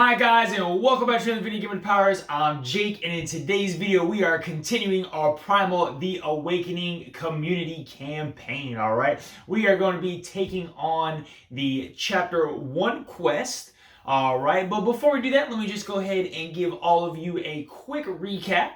Hi guys, and welcome back to another video Game with Powers. I'm Jake, and in today's video we are continuing our Primal The Awakening community campaign. Alright, we are going to be taking on the chapter 1 quest. Alright, but before we do that, let me just go ahead and give all of you a quick recap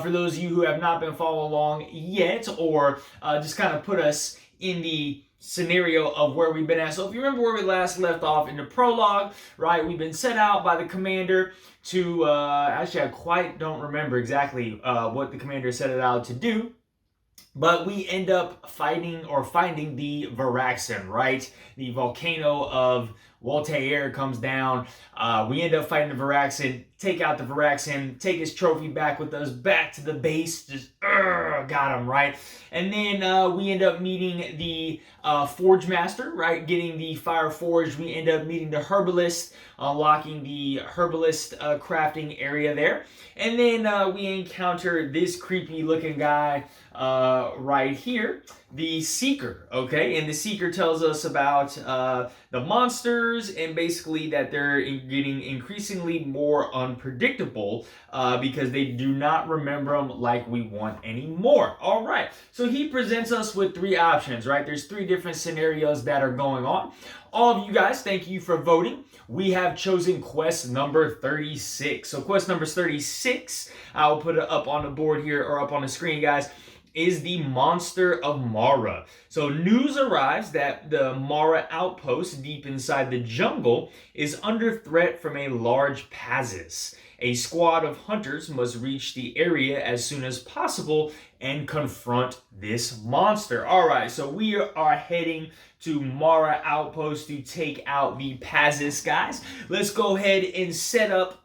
for those of you who have not been following along yet, or just kind of put us in the scenario of where we've been at. So if you remember where we last left off in the prologue, right, we've been set out by the commander to, actually I quite don't remember exactly what the commander set it out to do, but we end up fighting or finding the Varaxen, right? The volcano of Voltaire comes down. We end up fighting the Varaxen, take out the Varaxen, take his trophy back with us, back to the base, just got him, right? And then we end up meeting the Forge Master, right? Getting the fire forged. We end up meeting the Herbalist, unlocking the Herbalist crafting area there. And then we encounter this creepy looking guy right here, the Seeker, okay? And the Seeker tells us about the monsters and basically that they're getting increasingly more unpredictable because they do not remember them like we want anymore. All right, so he presents us with three options, right? There's three different scenarios that are going on. All of you guys, thank you for voting. We have chosen quest number 36. So quest number 36, I'll put it up on the board here or up on the screen, guys, is the Monster of Muara. So news arrives that the Muara outpost deep inside the jungle is under threat from a large Pazis. A squad of hunters must reach the area as soon as possible and confront this monster. Alright, so we are heading to Muara outpost to take out the Pazis, guys. Let's go ahead and set up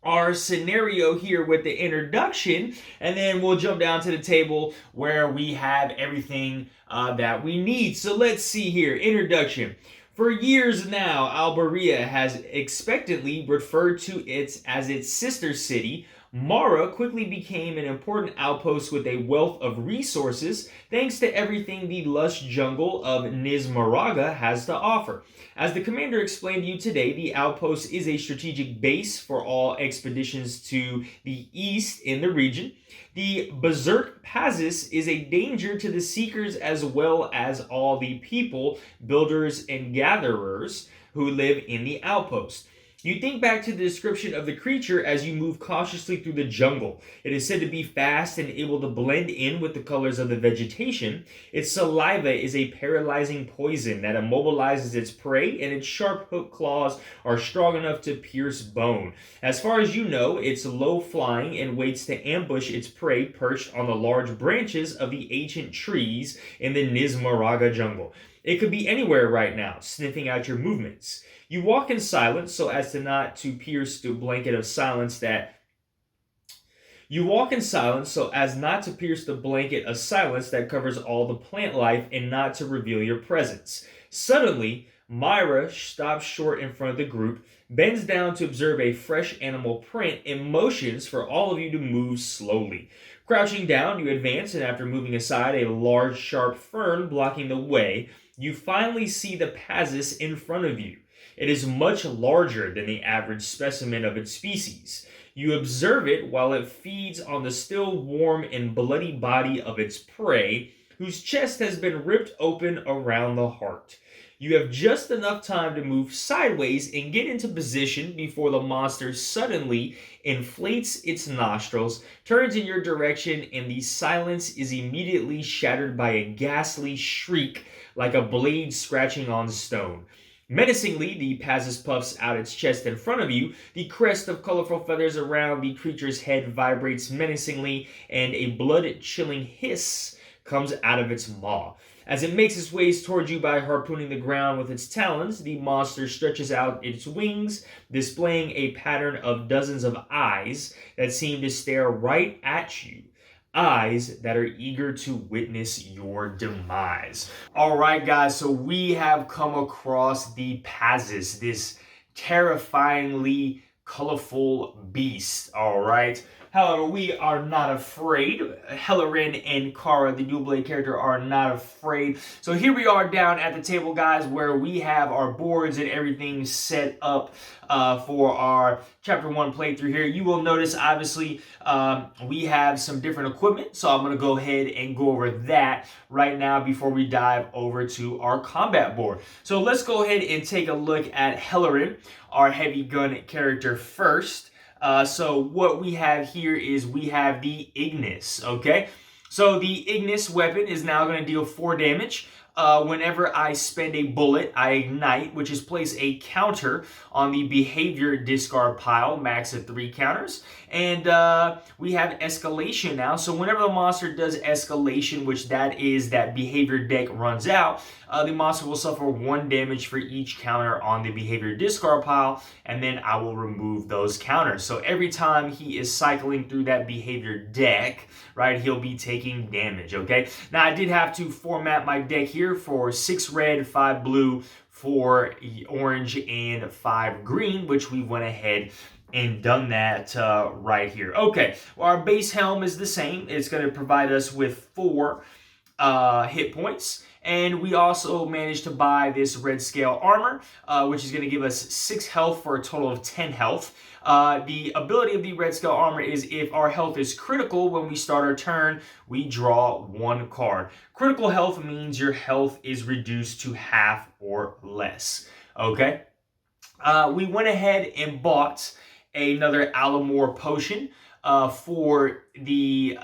our scenario here with the introduction, and then we'll jump down to the table where we have everything that we need. So let's see here. Introduction. For years now, Alberia has expectantly referred to it as its sister city. Muara quickly became an important outpost with a wealth of resources thanks to everything the lush jungle of Nizmaraga has to offer. As the commander explained to you today, the outpost is a strategic base for all expeditions to the east in the region. The Berserk Pazis is a danger to the Seekers as well as all the people, builders, and gatherers who live in the outpost. You think back to the description of the creature as you move cautiously through the jungle. It is said to be fast and able to blend in with the colors of the vegetation. Its saliva is a paralyzing poison that immobilizes its prey, and its sharp hooked claws are strong enough to pierce bone. As far as you know, it's low-flying and waits to ambush its prey perched on the large branches of the ancient trees in the Nizmaraga jungle. It could be anywhere right now, sniffing out your movements. You walk in silence so as not to pierce the blanket of silence that covers all the plant life and not to reveal your presence. Suddenly, Myra stops short in front of the group, bends down to observe a fresh animal print, and motions for all of you to move slowly. Crouching down, you advance, and after moving aside a large, sharp fern blocking the way, you finally see the Pazis in front of you. It is much larger than the average specimen of its species. You observe it while it feeds on the still warm and bloody body of its prey, whose chest has been ripped open around the heart. You have just enough time to move sideways and get into position before the monster suddenly inflates its nostrils, turns in your direction, and the silence is immediately shattered by a ghastly shriek like a blade scratching on stone. Menacingly, the Pazis puffs out its chest in front of you. The crest of colorful feathers around the creature's head vibrates menacingly, and a blood-chilling hiss comes out of its maw. As it makes its way towards you by harpooning the ground with its talons, the monster stretches out its wings, displaying a pattern of dozens of eyes that seem to stare right at you. Eyes that are eager to witness your demise. All right, guys, so we have come across the Pazis, this terrifyingly colorful beast, all right? However, we are not afraid. Hellerin and Kara, the dual blade character, are not afraid. So here we are down at the table, guys, where we have our boards and everything set up for our chapter 1 playthrough here. You will notice, obviously, we have some different equipment. So I'm going to go ahead and go over that right now before we dive over to our combat board. So let's go ahead and take a look at Hellerin, our heavy gun character, first. So what we have here is we have the Ignis, okay? So the Ignis weapon is now going to deal 4 damage. Whenever I spend a bullet, I ignite, which is place a counter on the behavior discard pile, max of 3 counters. And we have escalation now. So whenever the monster does escalation, which that is that behavior deck runs out, the monster will suffer 1 damage for each counter on the behavior discard pile, and then I will remove those counters. So every time he is cycling through that behavior deck, right, he'll be taking damage, okay? Now, I did have to format my deck here for 6 red, 5 blue, 4 orange, and 5 green, which we went ahead and done that right here. Okay, well, our base helm is the same. It's going to provide us with 4 hit points. And we also managed to buy this red scale armor, which is going to give us 6 health for a total of 10 health. The ability of the red scale armor is if our health is critical when we start our turn, we draw 1 card. Critical health means your health is reduced to half or less. Okay? We went ahead and bought another Alamore potion. For the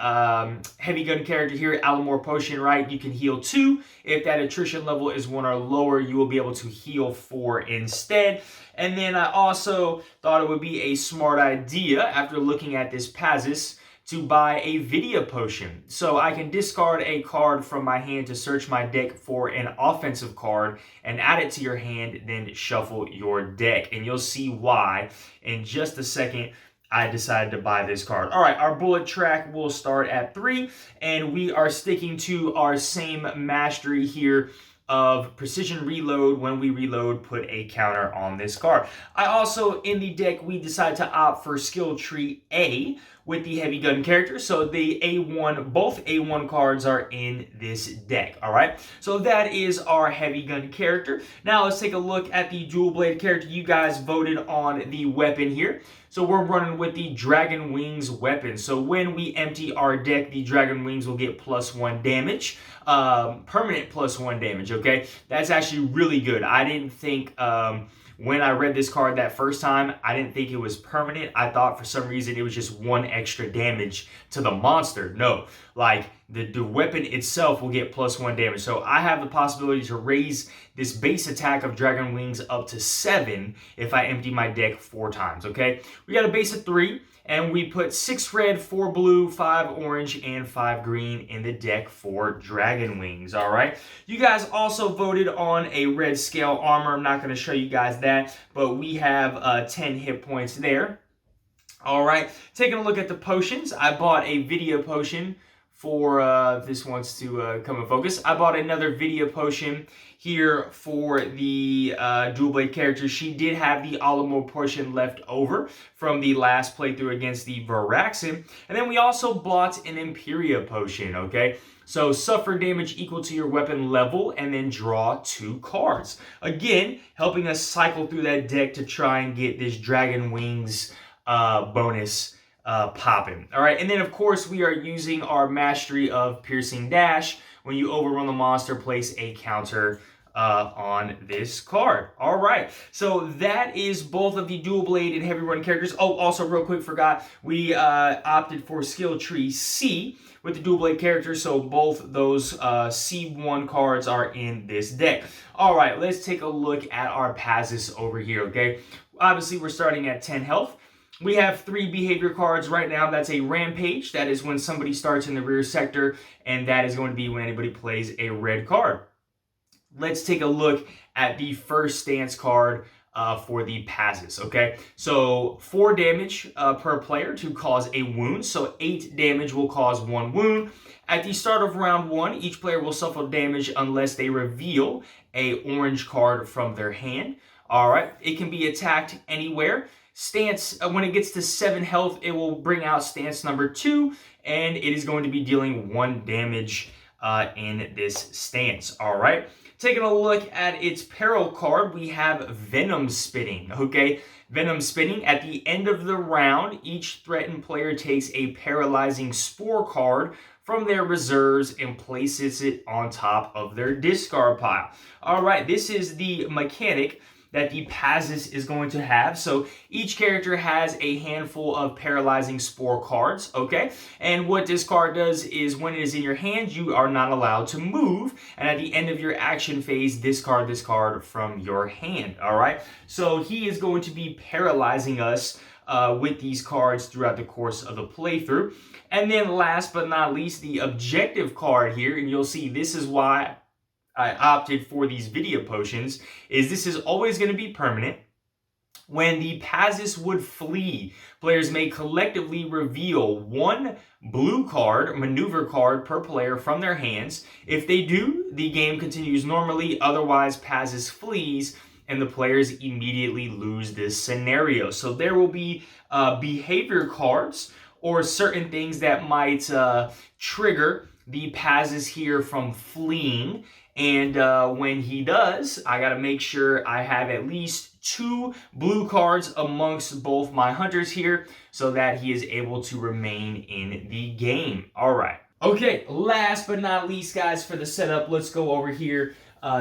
heavy gun character here, Alamore potion, right? You can heal 2. If that attrition level is 1 or lower, you will be able to heal 4 instead. And then I also thought it would be a smart idea, after looking at this Pazis, to buy a Vidya potion. So I can discard a card from my hand to search my deck for an offensive card and add it to your hand, then shuffle your deck. And you'll see why in just a second I decided to buy this card. All right, our bullet track will start at 3, and we are sticking to our same mastery here of precision reload. When we reload, put a counter on this card. I also, in the deck, we decided to opt for skill tree A with the heavy gun character. So the A1, both A1 cards are in this deck, all right? So that is our heavy gun character. Now let's take a look at the dual blade character. You guys voted on the weapon here. So we're running with the Dragon Wings weapon. So when we empty our deck, the Dragon Wings will get +1 damage. Permanent +1 damage, okay? That's actually really good. I didn't think, when I read this card that first time, I didn't think it was permanent. I thought for some reason it was just 1 extra damage to the monster. No, like the weapon itself will get +1 damage. So I have the possibility to raise this base attack of Dragon Wings up to 7 if I empty my deck 4 times, okay? We got a base of 3. And we put 6 red, 4 blue, 5 orange, and 5 green in the deck for Dragon Wings, all right? You guys also voted on a red scale armor. I'm not going to show you guys that, but we have 10 hit points there. All right, taking a look at the potions. I bought a video potion for, if this wants to come in focus. I bought another video potion here for the dual blade character. She did have the Alamore potion left over from the last playthrough against the Varaxin. And then we also bought an Imperia potion, okay? So suffer damage equal to your weapon level and then draw 2 cards. Again, helping us cycle through that deck to try and get this Dragon Wings bonus popping. All right, and then of course we are using our mastery of Piercing Dash. When you overrun the monster, place a counter on this card. All right, so that is both of the dual blade and heavy run characters. Oh, also real quick, forgot, we opted for skill tree C with the dual blade character, so both those C1 cards are in this deck. All right, let's take a look at our Pazis over here, okay? Obviously, we're starting at 10 health. We have 3 behavior cards right now. That's a Rampage. That is when somebody starts in the rear sector, and that is going to be when anybody plays a red card. Let's take a look at the first stance card for the Pazis, okay? So 4 damage per player to cause a wound. So 8 damage will cause 1 wound. At the start of round 1, each player will suffer damage unless they reveal a orange card from their hand. All right, it can be attacked anywhere. stance, when it gets to 7 health, it will bring out stance number 2, and it is going to be dealing 1 damage in this stance. All right. Taking a look at its peril card, we have Venom Spitting. Okay, Venom Spitting. At the end of the round, each threatened player takes a paralyzing spore card from their reserves and places it on top of their discard pile. All right, this is the mechanic that the Pazis is going to have. So each character has a handful of paralyzing spore cards, okay? And what this card does is when it is in your hand, you are not allowed to move. And at the end of your action phase, discard this card from your hand, all right? So he is going to be paralyzing us with these cards throughout the course of the playthrough. And then last but not least, the objective card here, and you'll see this is why I opted for these video potions, is this is always going to be permanent. When the Pazis would flee, players may collectively reveal 1 blue card, maneuver card per player from their hands. If they do, the game continues normally. Otherwise, Pazis flees and the players immediately lose this scenario. So there will be behavior cards or certain things that might trigger the Pazis here from fleeing. And when he does, I got to make sure I have at least 2 blue cards amongst both my hunters here so that he is able to remain in the game. All right. Okay, last but not least, guys, for the setup, let's go over here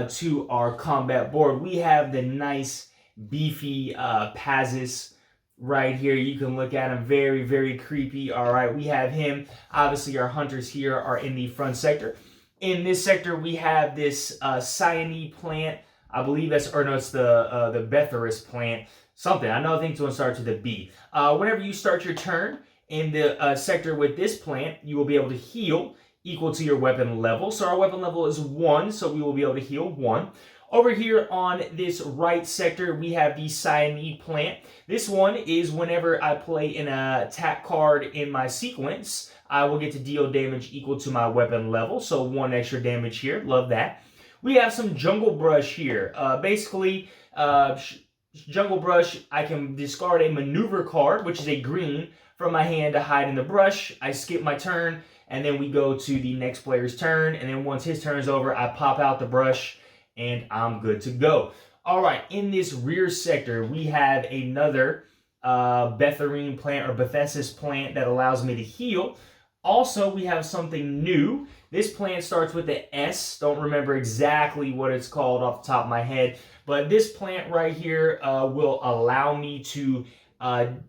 to our combat board. We have the nice, beefy Pazis right here. You can look at him, very, very creepy. All right, we have him. Obviously, our hunters here are in the front sector. In this sector, we have this cyanide plant. I believe that's, or no, it's the Betharus plant. Something. I know things don't start to the B. Whenever you start your turn in the sector with this plant, you will be able to heal equal to your weapon level. So our weapon level is 1, so we will be able to heal 1. Over here on this right sector, we have the cyanide plant. This one is whenever I play an attack card in my sequence, I will get to deal damage equal to my weapon level. So 1 extra damage here. Love that. We have some jungle brush here. Jungle brush, I can discard a maneuver card, which is a green, from my hand to hide in the brush. I skip my turn, and then we go to the next player's turn. And then once his turn is over, I pop out the brush, and I'm good to go. All right, in this rear sector, we have another Betharine plant or Betharus plant that allows me to heal. Also, we have something new. This plant starts with the S. Don't remember exactly what it's called off the top of my head. But this plant right here will allow me to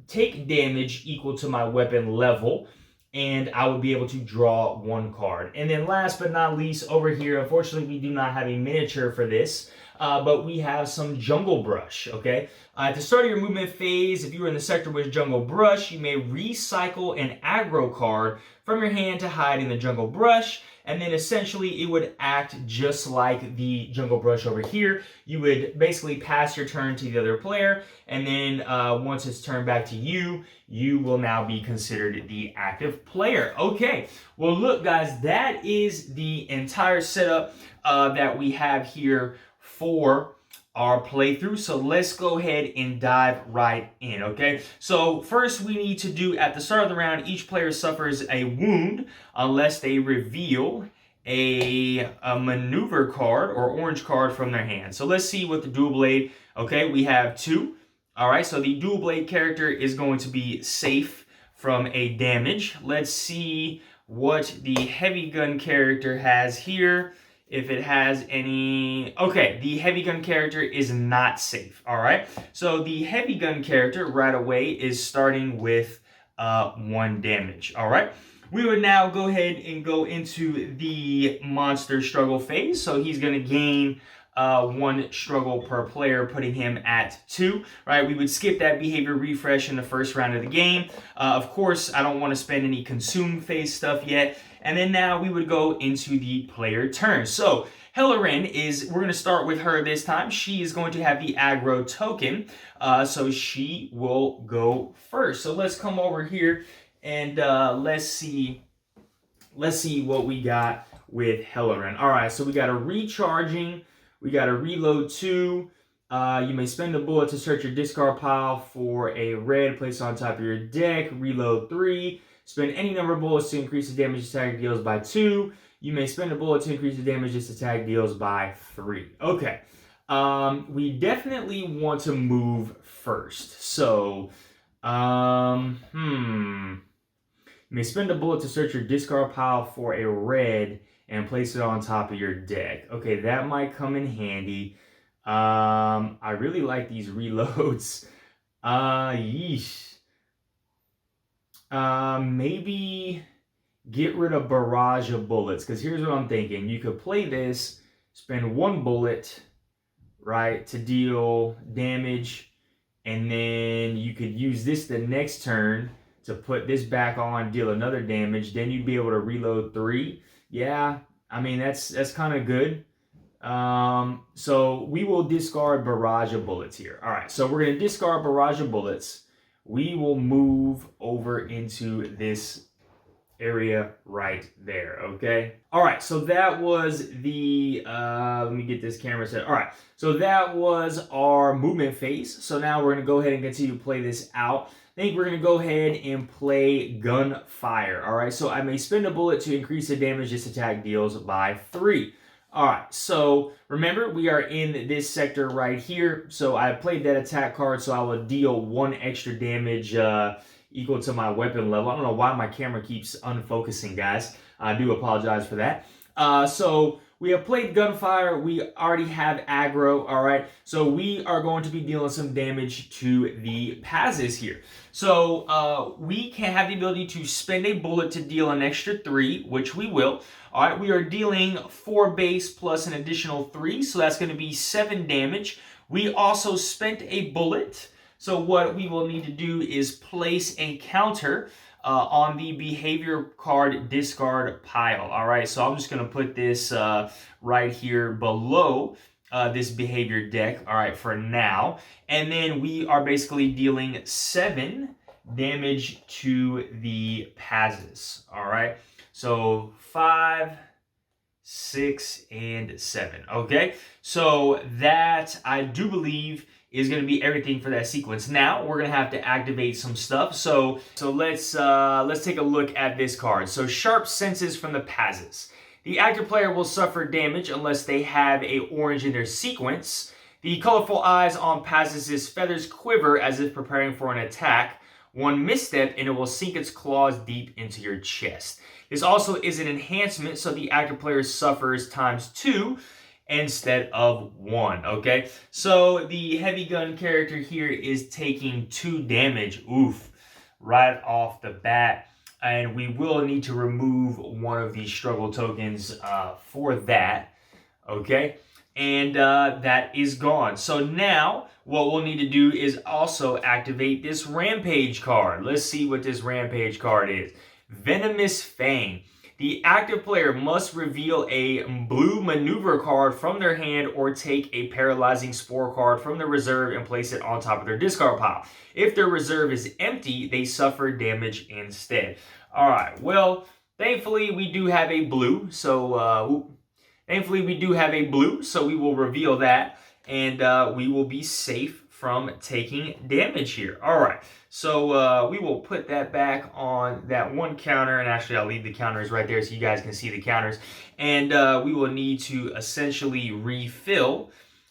take damage equal to my weapon level. And I would be able to draw 1 card. And then last but not least, over here, unfortunately, we do not have a miniature for this. But we have some jungle brush, okay? At the start of your movement phase, if you were in the sector with jungle brush, you may recycle an aggro card from your hand to hide in the jungle brush, and then essentially it would act just like the jungle brush over here. You would basically pass your turn to the other player, and then once it's turned back to you, you will now be considered the active player. Okay, well look guys, that is the entire setup that we have here for our playthrough. So let's go ahead and dive right in, okay? So first we need to do, at the start of the round, each player suffers a wound unless they reveal a maneuver card or orange card from their hand. So let's see what the dual blade, okay, we have 2. All right, so the dual blade character is going to be safe from a damage. Let's see what the heavy gun character has here. If it has any... Okay, the heavy gun character is not safe, all right? So the heavy gun character right away is starting with 1 damage, all right? We would now go ahead and go into the monster struggle phase. So he's going to gain 1 struggle per player, putting him at 2, right? We would skip that behavior refresh in the first round of the game. Of course, I don't want to spend any consume phase stuff yet. And then now we would go into the player turn. So Hellerin we're going to start with her this time. She is going to have the aggro token, so she will go first. So let's come over here and let's see what we got with Hellerin. All right, so we got a recharging, we got a reload 2, You may spend a bullet to search your discard pile for a red, place it on top of your deck, reload 3. Spend any number of bullets to increase the damage this attack deals by 2. You may spend a bullet to increase the damage this attack deals by 3. Okay. We definitely want to move first. So, you may spend a bullet to search your discard pile for a red and place it on top of your deck. Okay, that might come in handy. I really like these reloads. Yeesh. Maybe get rid of barrage of bullets, because here's what I'm thinking. You could play this, spend 1 bullet, right, to deal damage, and then you could use this the next turn to put this back on, deal another damage. Then you'd be able to reload 3. Yeah, I mean, that's kind of good. So we will discard barrage of bullets here. All right, so we're going to discard barrage of bullets. We will move over into this area right there, okay? All right, so that was the, let me get this camera set. All right, so that was our movement phase. So now we're gonna go ahead and continue to play this out. I think we're gonna go ahead and play gunfire, all right? So I may spend a bullet to increase the damage this attack deals by 3. All right, so remember, we are in this sector right here. So I played that attack card, so I will deal 1 extra damage equal to my weapon level. I don't know why my camera keeps unfocusing, guys. I do apologize for that. So we have played gunfire. We already have aggro, all right? So we are going to be dealing some damage to the Pazis here. So we can have the ability to spend a bullet to deal an extra 3, which we will. All right, we are dealing 4 base plus an additional 3, so that's going to be 7 damage. We also spent a bullet. So what we will need to do is place a counter on the behavior card discard pile. All right, so I'm just going to put this right here below this behavior deck, all right, for now. And then we are basically dealing 7 damage to the Pazis, all right? So 5, 6, and 7, okay? So that, I do believe, is going to be everything for that sequence. Now we're going to have to activate some stuff. So let's take a look at this card. So sharp senses from the Pazis. The active player will suffer damage unless they have a orange in their sequence. The colorful eyes on Pazis' feathers quiver as if preparing for an attack. 1 misstep and it will sink its claws deep into your chest. This also is an enhancement, so the active player suffers ×2 instead of 1, okay? So the heavy gun character here is taking 2 damage, oof, right off the bat. And we will need to remove one of these struggle tokens for that, okay? And that is gone. So now what we'll need to do is also activate this Rampage card. Let's see what this Rampage card is. Venomous Fang. The active player must reveal a blue maneuver card from their hand or take a paralyzing spore card from the reserve and place it on top of their discard pile. If their reserve is empty, they suffer damage instead. All right, well, thankfully we do have a blue, so we will reveal that, and we will be safe from taking damage here. All right, so we will put that back on that 1 counter, and actually I'll leave the counters right there so you guys can see the counters. And we will need to essentially refill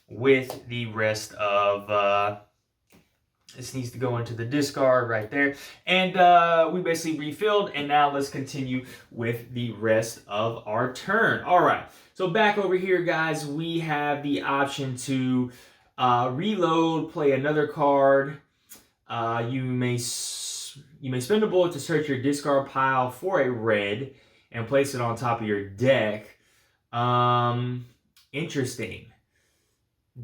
with the rest of... this needs to go into the discard right there. And we basically refilled, and now let's continue with the rest of our turn. All right, so back over here, guys, we have the option to reload, play another card. You may spend a bullet to search your discard pile for a red and place it on top of your deck. Interesting.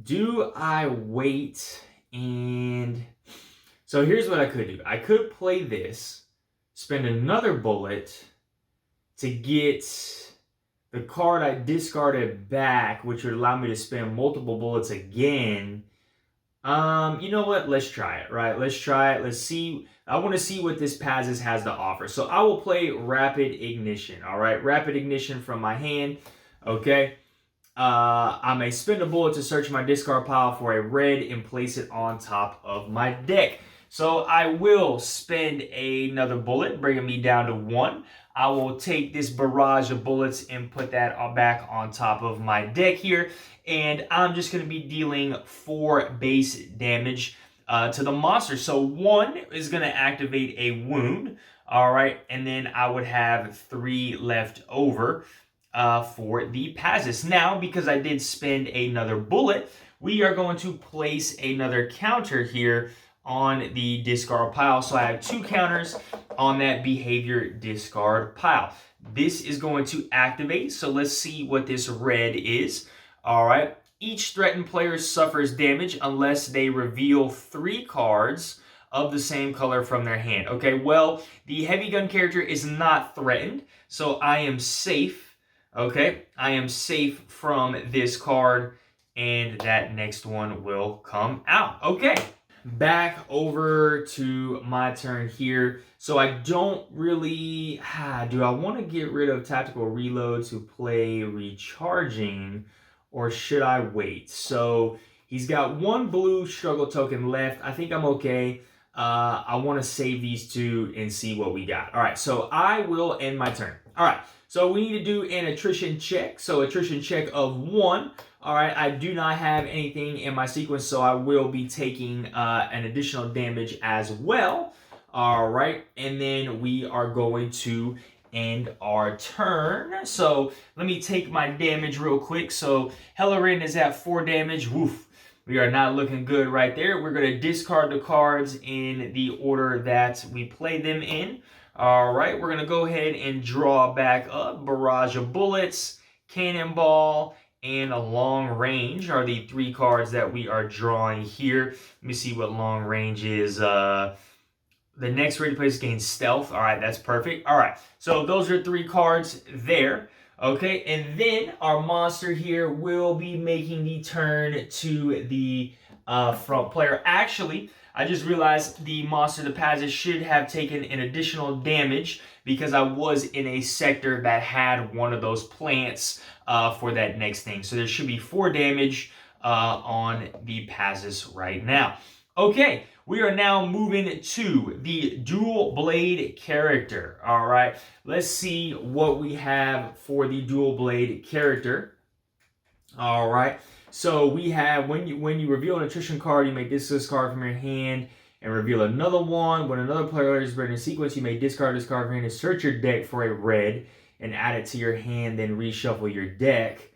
Do I wait and... So here's what I could do. I could play this, spend another bullet to get the card I discarded back, which would allow me to spend multiple bullets again. You know what? Let's try it, right? Let's try it. Let's see. I want to see what this Pazis has to offer. So I will play Rapid Ignition, all right? Rapid Ignition from my hand, okay? I may spend a bullet to search my discard pile for a red and place it on top of my deck. So I will spend another bullet, bringing me down to 1. I will take this barrage of bullets and put that back on top of my deck here. And I'm just going to be dealing 4 base damage to the monster. So 1 is going to activate a wound. All right. And then I would have 3 left over for the Pazis. Now, because I did spend another bullet, we are going to place another counter here on the discard pile. So I have 2 counters on that behavior discard pile. This is going to activate. So let's see what this red is. All right. Each threatened player suffers damage unless they reveal 3 cards of the same color from their hand. Okay, well, the heavy gun character is not threatened, so I am safe. Okay, I am safe from this card, and that next one will come out. Okay, back over to my turn here. So I don't really, do I want to get rid of tactical reload to play recharging, or should I wait? So he's got 1 blue struggle token left. I think I'm okay. I want to save these 2 and see what we got. All right, so I will end my turn. All right, so we need to do an attrition check. So attrition check of 1. All right, I do not have anything in my sequence, so I will be taking an additional damage as well. All right, and then we are going to end our turn. So let me take my damage real quick. So Hellerin is at 4 damage. Woof. We are not looking good right there. We're going to discard the cards in the order that we played them in. All right, we're going to go ahead and draw back up. Barrage of bullets, cannonball, and a long range are the 3 cards that we are drawing here. Let me see what long range is. The next ready place gains stealth. All right, that's perfect. All right, so those are 3 cards there. Okay, and then our monster here will be making the turn to the front player. Actually, I just realized the monster, the Pazis, should have taken an additional damage because I was in a sector that had one of those plants for that next thing. So there should be 4 damage on the Pazis right now. Okay, we are now moving to the dual blade character. All right, let's see what we have for the dual blade character. All right, so we have when you reveal an attrition card, you may discard this card from your hand and reveal another one. When another player is read in sequence, you may discard this card from your hand and search your deck for a red and add it to your hand, then reshuffle your deck.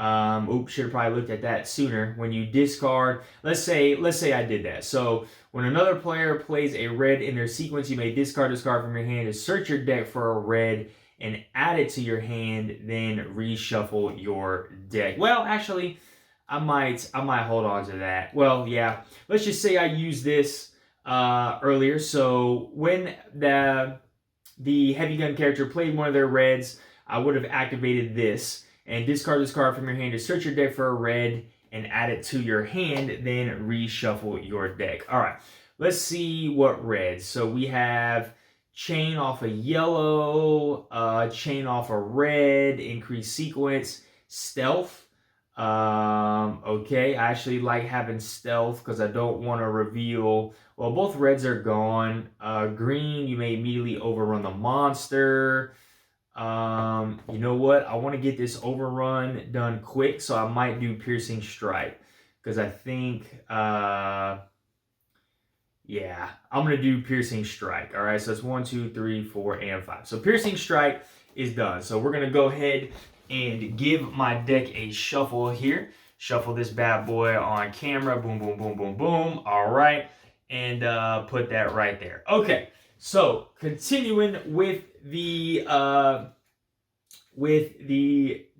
Oops, should have probably looked at that sooner. When you discard, let's say I did that. So when another player plays a red in their sequence, you may discard this card from your hand and search your deck for a red and add it to your hand, then reshuffle your deck. Well, actually, I might hold on to that. Well, yeah. Let's just say I used this earlier. So when the heavy gun character played one of their reds, I would have activated this and discard this card from your hand to search your deck for a red and add it to your hand, then reshuffle your deck. All right, let's see what reds. So we have chain off a yellow, chain off a red, increase sequence, stealth. Okay, I actually like having stealth because I don't want to reveal. Well, both reds are gone. Green, you may immediately overrun the monster. You know what? I want to get this overrun done quick, so I might do piercing strike because I think, yeah, I'm gonna do piercing strike. All right, so it's 1, 2, 3, 4, and 5. So piercing strike is done. So we're gonna go ahead and give my deck a shuffle here. Shuffle this bad boy on camera. Boom, boom, boom, boom, boom. All right, and put that right there. Okay. So continuing with the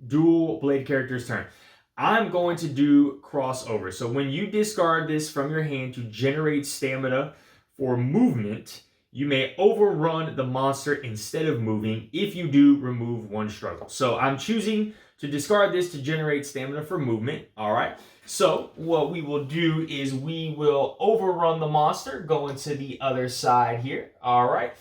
dual blade character's turn, I'm going to do crossover. So when you discard this from your hand to generate stamina for movement, you may overrun the monster instead of moving. If you do, remove 1 struggle. So I'm choosing to discard this to generate stamina for movement. All right. So what we will do is we will overrun the monster, going to the other side here. All right.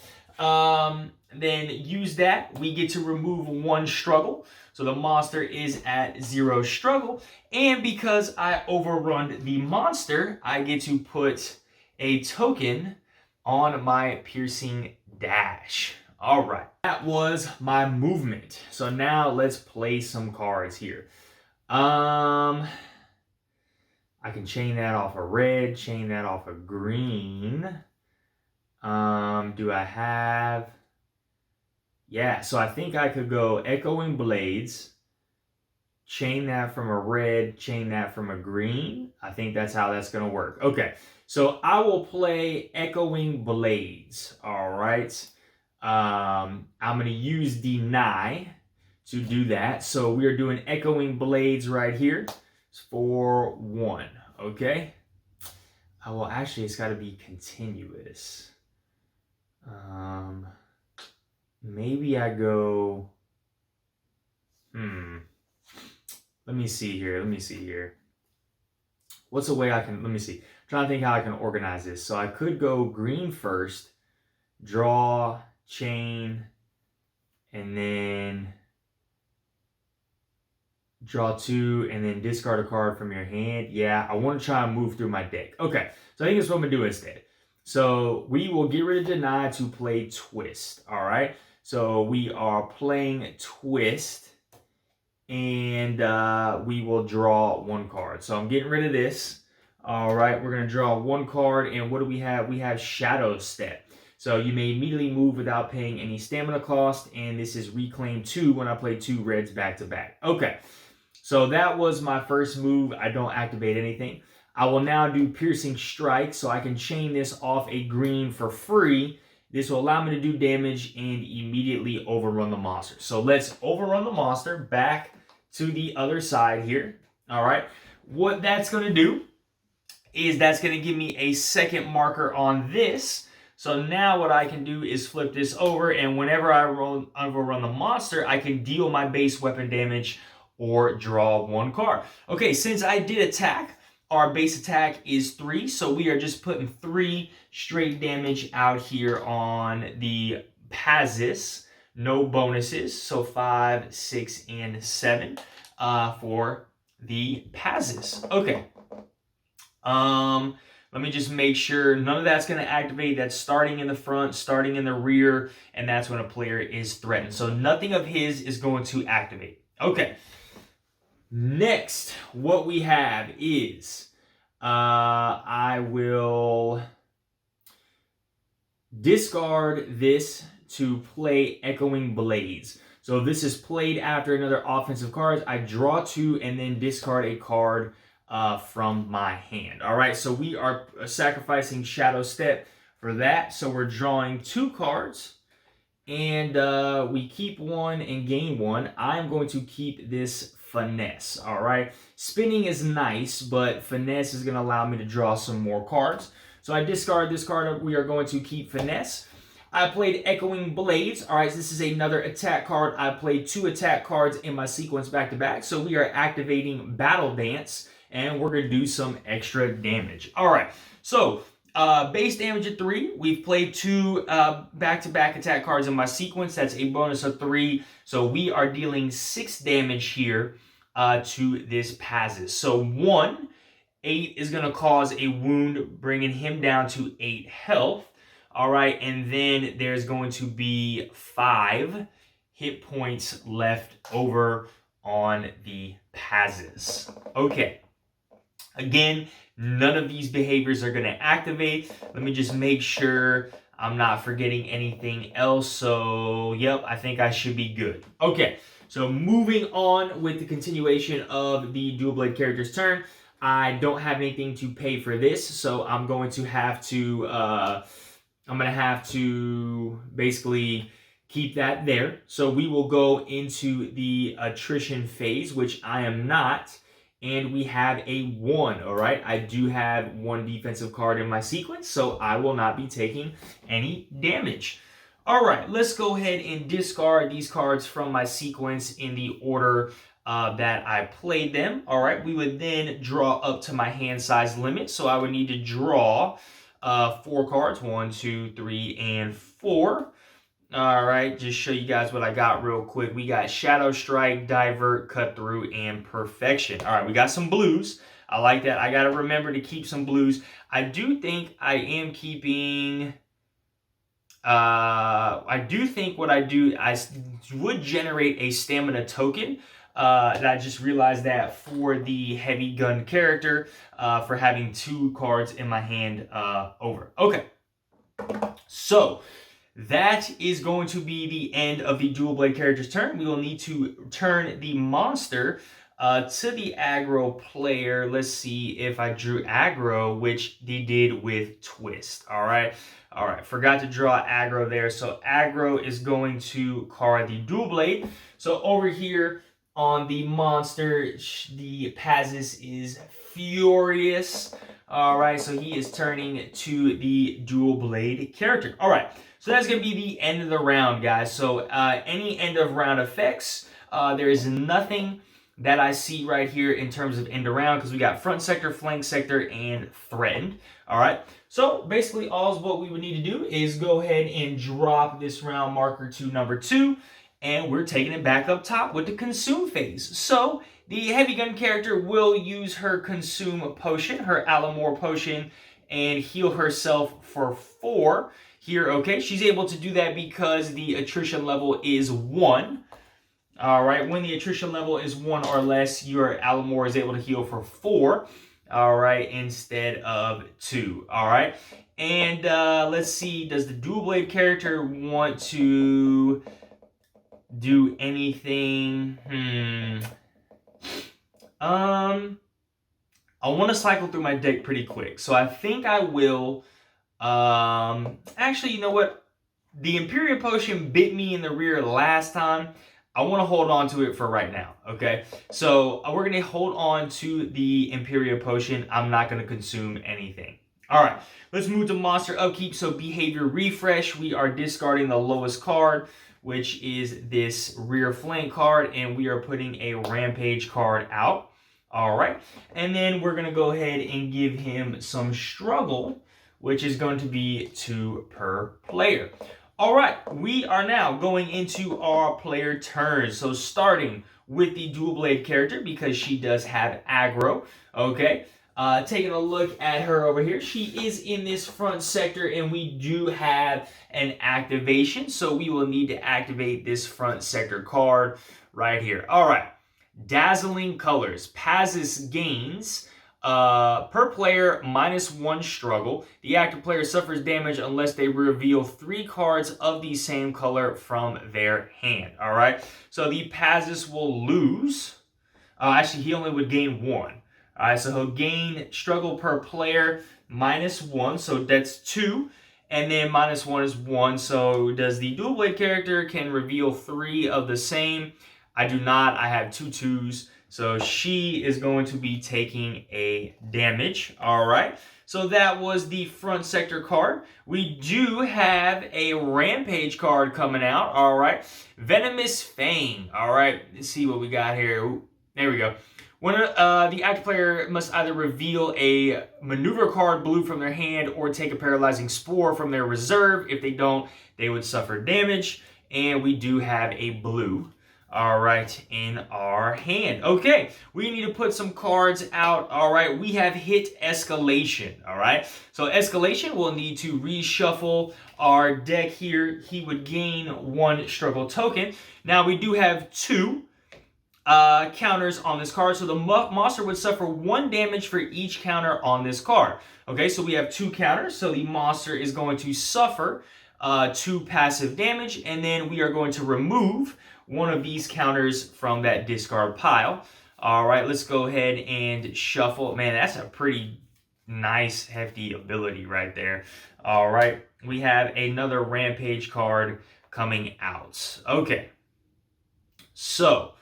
then use that. We get to remove 1 struggle. So the monster is at 0 struggle. And because I overrun the monster, I get to put a token on my piercing dash. All right, that was my movement. So now let's play some cards here. I can chain that off a red, chain that off a green. Do I have... Yeah, so I think I could go Echoing Blades, chain that from a red, chain that from a green. I think that's how that's going to work. Okay, so I will play Echoing Blades, all right? I'm going to use Deny to do that. So we are doing Echoing Blades right here for 1, okay? Well, actually, it's got to be continuous. Maybe I go... Let me see here. What's a way I can... Let me see. I'm trying to think how I can organize this. So I could go green first, draw, chain, and then draw 2, and then discard a card from your hand. Yeah, I want to try and move through my deck. Okay, so I think that's what I'm going to do instead. So we will get rid of Deny to play Twist, all right? So we are playing Twist, and we will draw 1 card. So I'm getting rid of this. All right, we're going to draw 1 card, and what do we have? We have Shadow Step. So you may immediately move without paying any stamina cost, and this is Reclaim 2 when I play 2 reds back to back. Okay, so that was my first move. I don't activate anything. I will now do Piercing Strike, so I can chain this off a green for free. This will allow me to do damage and immediately overrun the monster. So let's overrun the monster back to the other side here. All right. What that's going to do is that's going to give me a second marker on this. So now what I can do is flip this over, and whenever I overrun the monster, I can deal my base weapon damage or draw 1 card. Okay, since I did attack, our base attack is 3, so we are just putting 3 straight damage out here on the Pazis. No bonuses, so 5, 6, and 7 for the Pazis. Okay. Let me just make sure none of that's going to activate. That's starting in the front, starting in the rear, and that's when a player is threatened. So nothing of his is going to activate. Okay. Next, what we have is I will discard this to play Echoing Blades. So this is played after another offensive card. I draw 2 and then discard a card from my hand. All right, so we are sacrificing Shadow Step for that. So we're drawing 2 cards, and we keep 1 and gain 1. I'm going to keep this Finesse, all right? Spinning is nice, but Finesse is going to allow me to draw some more cards. So I discard this card. We are going to keep Finesse. I played Echoing Blades. All right, this is another attack card. I played 2 attack cards in my sequence back to back. So we are activating Battle Dance, and we're going to do some extra damage. All right, so base damage at 3. We've played 2 back-to-back attack cards in my sequence. That's a bonus of 3. So we are dealing 6 damage here to this Pazis. So 1, 8 is going to cause a wound, bringing him down to 8 health. All right, and then there's going to be 5 hit points left over on the Pazis. Okay. Again, none of these behaviors are going to activate. Let me just make sure I'm not forgetting anything else. So, yep, I think I should be good. Okay, so moving on with the continuation of the dual blade character's turn. I don't have anything to pay for this, so I'm going to have to basically keep that there. So we will go into the attrition phase, which I am not. And we have a 1, all right? I do have 1 defensive card in my sequence, so I will not be taking any damage. All right, let's go ahead and discard these cards from my sequence in the order that I played them. All right, we would then draw up to my hand size limit, so I would need to draw 4 cards, 1, 2, 3, and 4. All right, just show you guys what I got real quick. We got Shadow Strike, Divert, Cut Through, and Perfection. All right, we got some blues. I like that. I got to remember to keep some blues. I do think I am keeping... I do think what I do, I would generate a stamina token. And I just realized that for the heavy gun character, for having 2 cards in my hand over. Okay, so that is going to be the end of the dual blade character's turn. We will need to turn the monster to the aggro player. Let's see if I drew aggro, which they did with twist. All right. Forgot to draw aggro there. So aggro is going to card the dual blade. So over here on the monster, the Pazis is furious. All right. So he is turning to the dual blade character. All right. So that's going to be the end of the round, guys. So any end of round effects, there is nothing that I see right here in terms of end of round because we got front sector, flank sector, and threatened. All right. So basically all what we would need to do is go ahead and drop this round marker to number 2, and we're taking it back up top with the consume phase. So the heavy gun character will use her consume potion, her Alamore potion, and heal herself for 4. Here, okay, she's able to do that because the attrition level is 1. All right, when the attrition level is 1 or less, your Alamore is able to heal for 4. All right, instead of 2. All right, and let's see, does the dual blade character want to do anything? I want to cycle through my deck pretty quick, so I think I will. Actually, you know what? The Imperial Potion bit me in the rear last time. I want to hold on to it for right now, okay? So we're going to hold on to the Imperial Potion. I'm not going to consume anything. All right, let's move to monster upkeep. So behavior refresh. We are discarding the lowest card, which is this rear flank card, and we are putting a rampage card out. All right, and then we're going to go ahead and give him some struggle, which is going to be 2 per player. All right, we are now going into our player turns. So starting with the dual blade character because she does have aggro. Okay, taking a look at her over here. She is in this front sector and we do have an activation. So we will need to activate this front sector card right here. All right, dazzling colors. Pazis gains per player -1 struggle. The active player suffers damage unless they reveal 3 cards of the same color from their hand. All right, so the Pazis will lose. Actually, he only would gain 1. All right, so he'll gain struggle per player -1, so that's 2. And then -1 is 1. So does the dual blade character can reveal 3 of the same? I do not. I have 2 2s. So she is going to be taking a damage. All right. So that was the front sector card. We do have a rampage card coming out. All right. Venomous Fang. All right. Let's see what we got here. Ooh, there we go. When the active player must either reveal a maneuver card blue from their hand or take a paralyzing spore from their reserve. If they don't, they would suffer damage. And we do have a blue. All right, in our hand. Okay, we need to put some cards out. All right, we have hit escalation. All right, so escalation will need to reshuffle our deck here. He would gain 1 struggle token. Now we do have 2 counters on this card, so the monster would suffer 1 damage for each counter on this card. Okay, so we have 2 counters, so the monster is going to suffer 2 passive damage, and then we are going to remove 1 of these counters from that discard pile. All right, let's go ahead and shuffle. Man, that's a pretty nice, hefty ability right there. All right, we have another rampage card coming out. Okay, so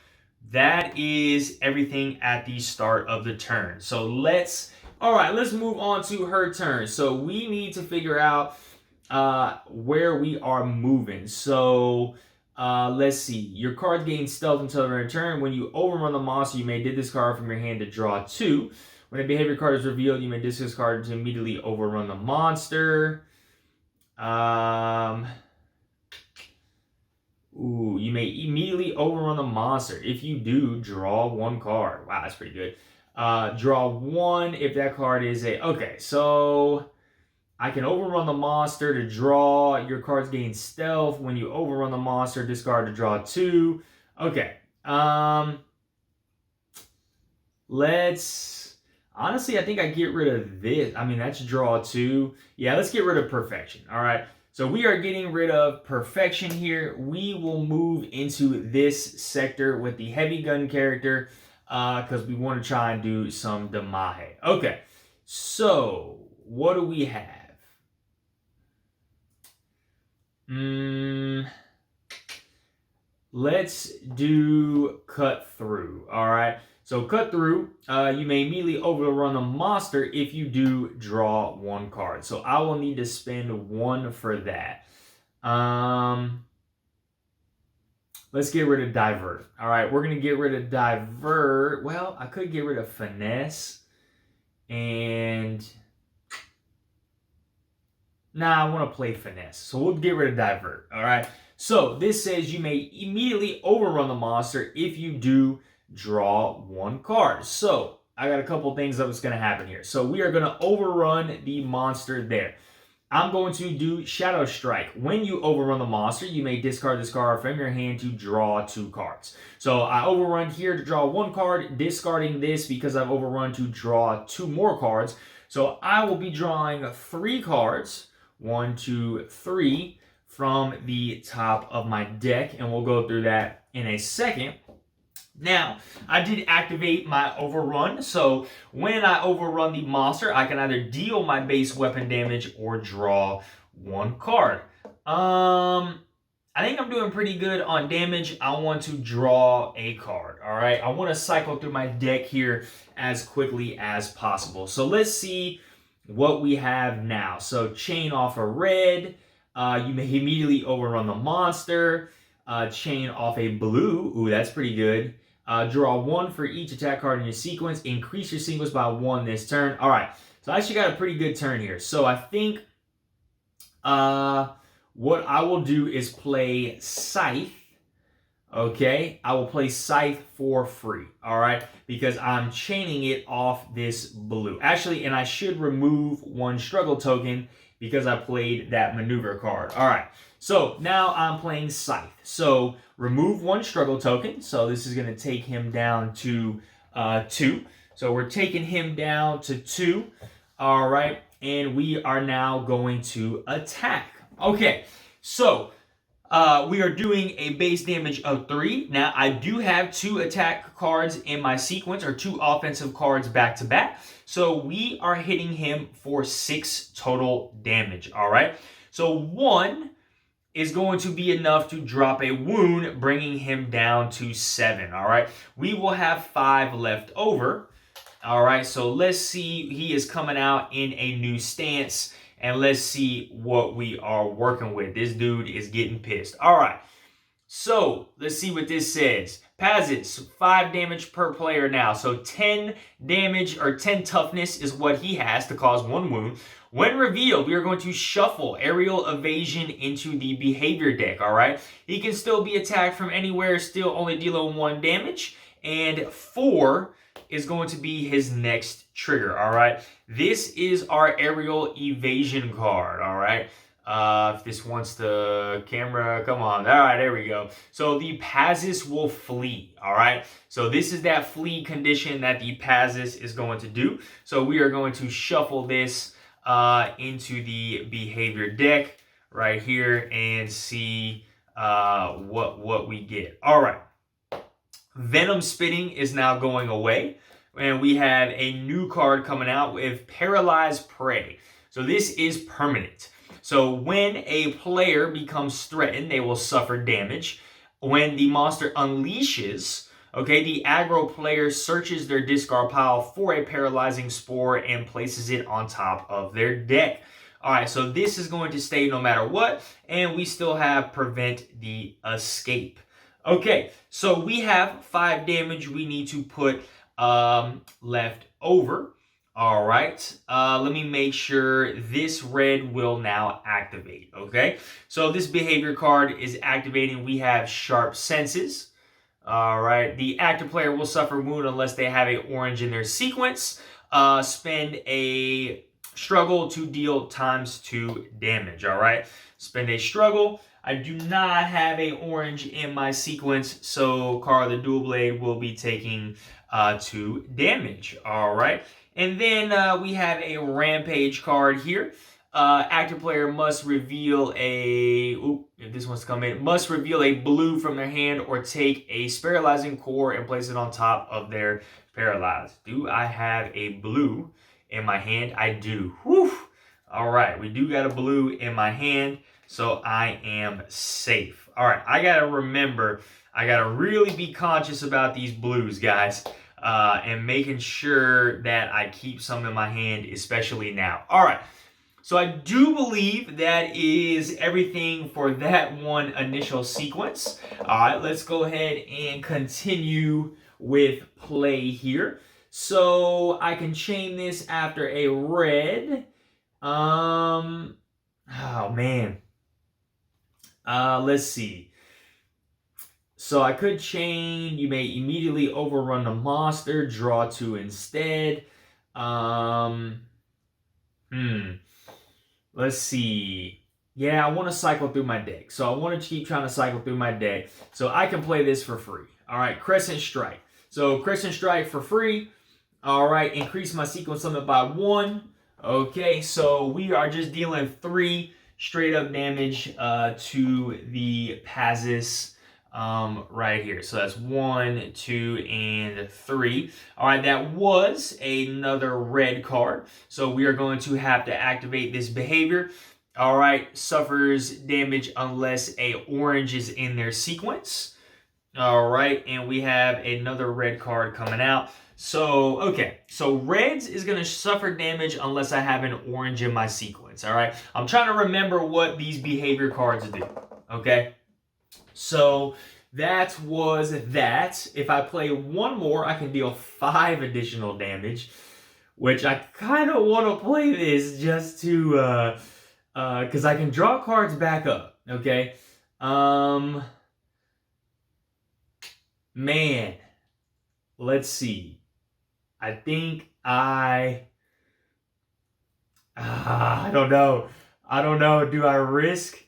that is everything at the start of the turn. So let's move on to her turn. So we need to figure out where we are moving. So let's see. Your cards gain stealth until their turn. When you overrun the monster, you may discard from your hand to draw 2. When a behavior card is revealed, you may discard to immediately overrun the monster. Ooh, you may immediately overrun the monster. If you do, draw one card. Wow, that's pretty good. Draw one if that card is a... Okay, so I can overrun the monster to draw. Your cards gain stealth. When you overrun the monster, discard to draw two. Okay. Let's... Honestly, I think I get rid of this. I mean, that's draw two. Yeah, let's get rid of perfection. All right. So we are getting rid of perfection here. We will move into this sector with the heavy gun character because we want to try and do some damahe. Okay. So what do we have? Let's do cut through. All right. So cut through, you may immediately overrun a monster if you do draw one card. So I will need to spend one for that. Let's get rid of divert. All right, we're going to get rid of divert. Well, I could get rid of finesse. And... Nah, I want to play finesse. So we'll get rid of divert. All right. So this says you may immediately overrun the monster if you do draw one card. So I got a couple things that was going to happen here. So we are going to overrun the monster there. I'm going to do Shadow Strike. When you overrun the monster, you may discard this card from your hand to draw two cards. So I overrun here to draw one card, discarding this because I've overrun to draw two more cards. So I will be drawing three cards, 1, 2, 3, from the top of my deck, and we'll go through that in a second. Now, I did activate my overrun, so when I overrun the monster, I can either deal my base weapon damage or draw one card. I think I'm doing pretty good on damage. I want to draw a card, all right? I want to cycle through my deck here as quickly as possible. So let's see what we have now. So chain off a red. You may immediately overrun the monster. Chain off a blue. Ooh, that's pretty good. Draw one for each attack card in your sequence. Increase your sequence by one this turn. All right. So I actually got a pretty good turn here. So I think what I will do is play Scythe. Okay. I will play Scythe for free. All right. Because I'm chaining it off this blue. Actually, and I should remove one struggle token because I played that maneuver card. All right. So now I'm playing Scythe. So remove one struggle token. So this is going to take him down to 2. So we're taking him down to 2. All right. And we are now going to attack. Okay. So we are doing a base damage of 3. Now I do have 2 attack cards in my sequence, or 2 offensive cards back to back. So we are hitting him for 6 total damage. All right. So 1 is going to be enough to drop a wound, bringing him down to 7, all right? We will have 5 left over, all right? So let's see. He is coming out in a new stance, and let's see what we are working with. This dude is getting pissed. All right, so let's see what this says. Pazis, 5 damage per player now. So 10 damage, or 10 toughness is what he has to cause 1 wound. When revealed, we are going to shuffle Aerial Evasion into the behavior deck, all right? He can still be attacked from anywhere, still only dealing 1 damage. And 4 is going to be his next trigger, all right? This is our Aerial Evasion card, all right? If this wants the camera, come on. All right, there we go. So the Pazis will flee, all right? So this is that flee condition that the Pazis is going to do. So we are going to shuffle this into the behavior deck right here and see what we get. All right. Venom Spitting is now going away, and we have a new card coming out with Paralyzed Prey. So this is permanent. So when a player becomes threatened, they will suffer damage. When the monster unleashes, okay, the aggro player searches their discard pile for a paralyzing spore and places it on top of their deck. All right, so this is going to stay no matter what, and we still have Prevent the Escape. Okay, so we have 5 damage we need to put left over. All right, let me make sure this red will now activate, okay? So this behavior card is activating. We have sharp senses. All right, the active player will suffer wound unless they have a orange in their sequence. Spend a struggle to deal ×2 damage, all right? Spend a struggle. I do not have a orange in my sequence, so Carl the Dual Blade will be taking 2 damage, all right? And then we have a Rampage card here. Active player must reveal a, if this wants to come in, must reveal a blue from their hand or take a paralyzing core and place it on top of their paralyzed. Do I have a blue in my hand? I do. Whew. All right, we do got a blue in my hand, so I am safe. All right, I got to remember, I got to really be conscious about these blues, guys. And making sure that I keep some in my hand, especially now. All right, so I do believe that is everything for that one initial sequence. All right, let's go ahead and continue with play here. So I can chain this after a red. Oh man. Let's see. So I could chain, you may immediately overrun the monster, draw 2 instead. Let's see. Yeah, I want to cycle through my deck. So I want to keep trying to cycle through my deck. So I can play this for free. All right, Crescent Strike. So Crescent Strike for free. All right, increase my sequence limit by 1. Okay, so we are just dealing 3 straight up damage to the Pazis. Right here. So that's 1, 2, and 3. All right, that was another red card. So we are going to have to activate this behavior. All right, suffers damage unless a orange is in their sequence. All right, and we have another red card coming out. So, okay, so reds is going to suffer damage unless I have an orange in my sequence. All right, I'm trying to remember what these behavior cards do. Okay. So that was that. If I play one more, I can deal 5 additional damage, which I kind of want to play this just to, because I can draw cards back up, okay? Man, let's see. I think I don't know. I don't know. Do I risk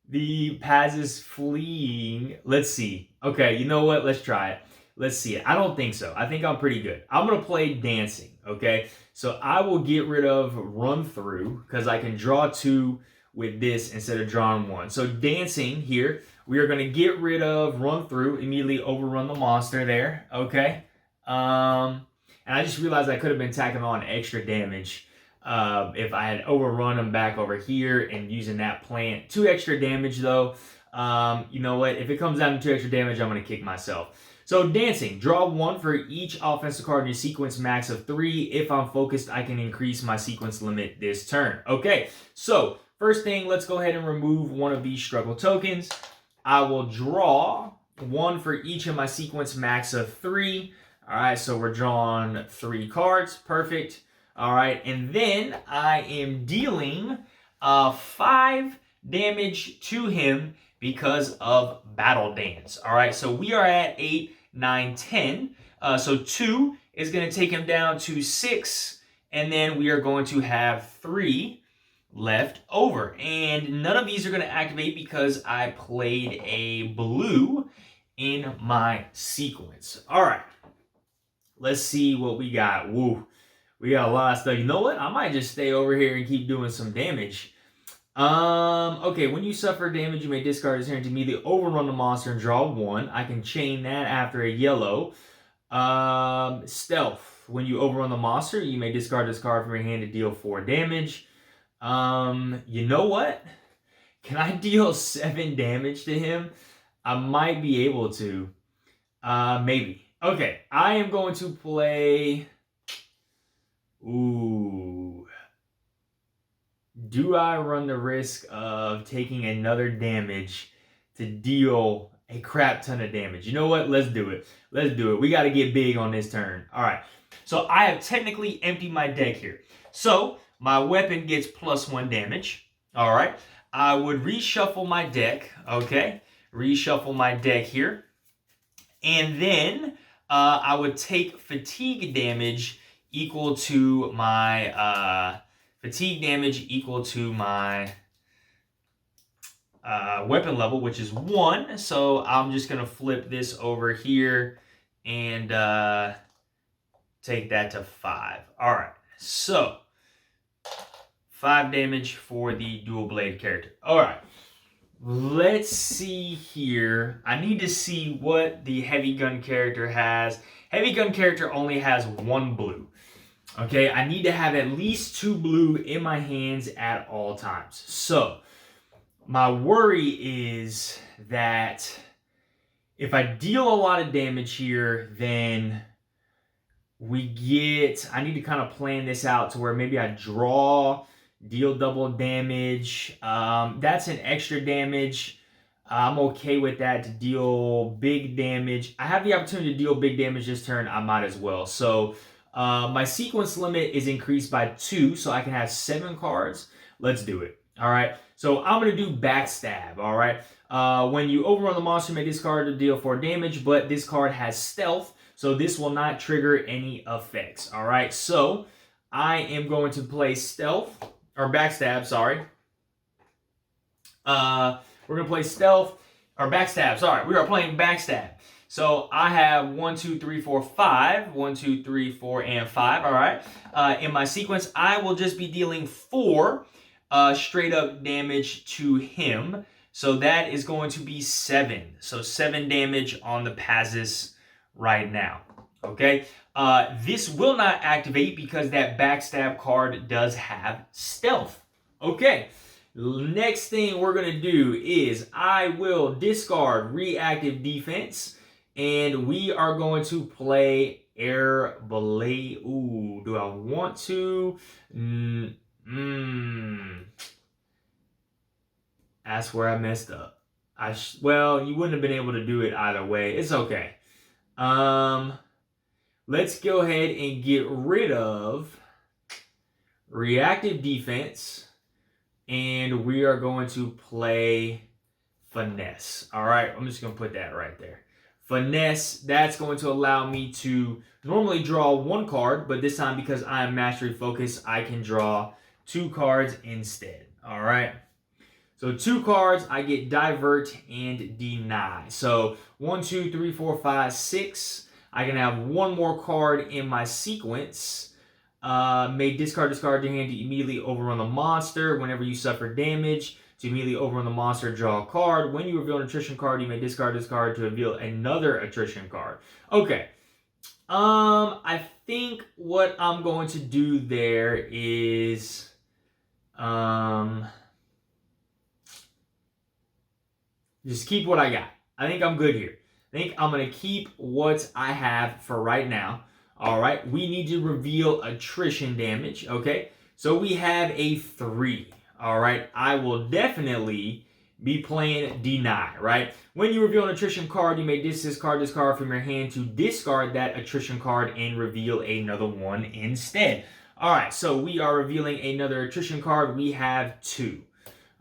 the Pazis fleeing? Let's see. Okay, you know what? Let's try it. Let's see it. I don't think so. I think I'm pretty good. I'm going to play Dancing, okay? So I will get rid of Run Through because I can draw 2 with this instead of drawing 1. So Dancing here, we are going to get rid of Run Through, immediately overrun the monster there, okay? And I just realized I could have been tacking on extra damage if I had overrun them back over here and using that plant. 2 extra damage though. You know what? If it comes down to 2 extra damage, I'm going to kick myself. So Dancing, draw 1 for each offensive card in your sequence, max of 3. If I'm focused, I can increase my sequence limit this turn. Okay, so first thing, let's go ahead and remove one of these struggle tokens. I will draw 1 for each of my sequence, max of 3. All right, so we're drawing 3 cards. Perfect. All right, and then I am dealing 5 damage to him because of Battle Dance. All right, so we are at 8, 9, 10. So 2 is going to take him down to 6, and then we are going to have 3 left over. And none of these are going to activate because I played a blue in my sequence. All right, let's see what we got. Woo. We got a lot of stuff. You know what? I might just stay over here and keep doing some damage. Okay, when you suffer damage, you may discard this hand to immediately overrun the monster and draw 1. I can chain that after a yellow. Stealth. When you overrun the monster, you may discard this card from your hand to deal 4 damage. You know what? Can I deal 7 damage to him? I might be able to. Maybe. Okay, I am going to play... Ooh. Do I run the risk of taking another damage to deal a crap ton of damage? You know what? Let's do it. Let's do it. We got to get big on this turn. All right. So I have technically emptied my deck here. So my weapon gets +1 damage. All right. I would reshuffle my deck. Okay. Reshuffle my deck here. And then I would take fatigue damage equal to my weapon level, which is 1. So I'm just going to flip this over here and take that to 5. All right. So 5 damage for the dual blade character. All right. Let's see here. I need to see what the heavy gun character has. Heavy gun character only has 1 blue. Okay, I need to have at least 2 blue in my hands at all times. So, my worry is that if I deal a lot of damage here, then I need to kind of plan this out to where maybe I draw, deal double damage. That's an extra damage. I'm okay with that to deal big damage. I have the opportunity to deal big damage this turn. I might as well. So my sequence limit is increased by 2, so I can have 7 cards. Let's do it. All right. So I'm going to do backstab. All right. When you overrun the monster, make this card to deal 4 damage, but this card has stealth, so this will not trigger any effects. All right. So I am going to play stealth. Or backstab, sorry. We're going to play stealth, or backstab, sorry. We are playing backstab. So I have 1, 2, 3, 4, 5. 1, 2, 3, 4, and 5, all right? In my sequence, I will just be dealing 4 straight up damage to him. So that is going to be 7. So 7 damage on the Pazis right now, okay? This will not activate because that backstab card does have stealth. Okay, next thing we're going to do is I will discard reactive defense, and we are going to play air blade. Ooh, do I want to? That's where I messed up. Well, you wouldn't have been able to do it either way. It's okay. Let's go ahead and get rid of reactive defense, and we are going to play finesse. All right, I'm just going to put that right there. Finesse, that's going to allow me to normally draw 1 card, but this time because I am mastery focused, I can draw 2 cards instead. All right. So 2 cards, I get divert and deny. So 1, 2, 3, 4, 5, 6. I can have 1 more card in my sequence. May discard your hand to immediately overrun the monster. Whenever you suffer damage, to immediately overrun the monster, draw a card. When you reveal an attrition card, you may discard this card to reveal another attrition card. Okay. I think what I'm going to do there is just keep what I got. I think I'm good here. I think I'm going to keep what I have for right now. All right. We need to reveal attrition damage. Okay. So we have a 3. All right. I will definitely be playing deny, right? When you reveal an attrition card, you may discard this card from your hand to discard that attrition card and reveal another one instead. All right. So we are revealing another attrition card. We have 2.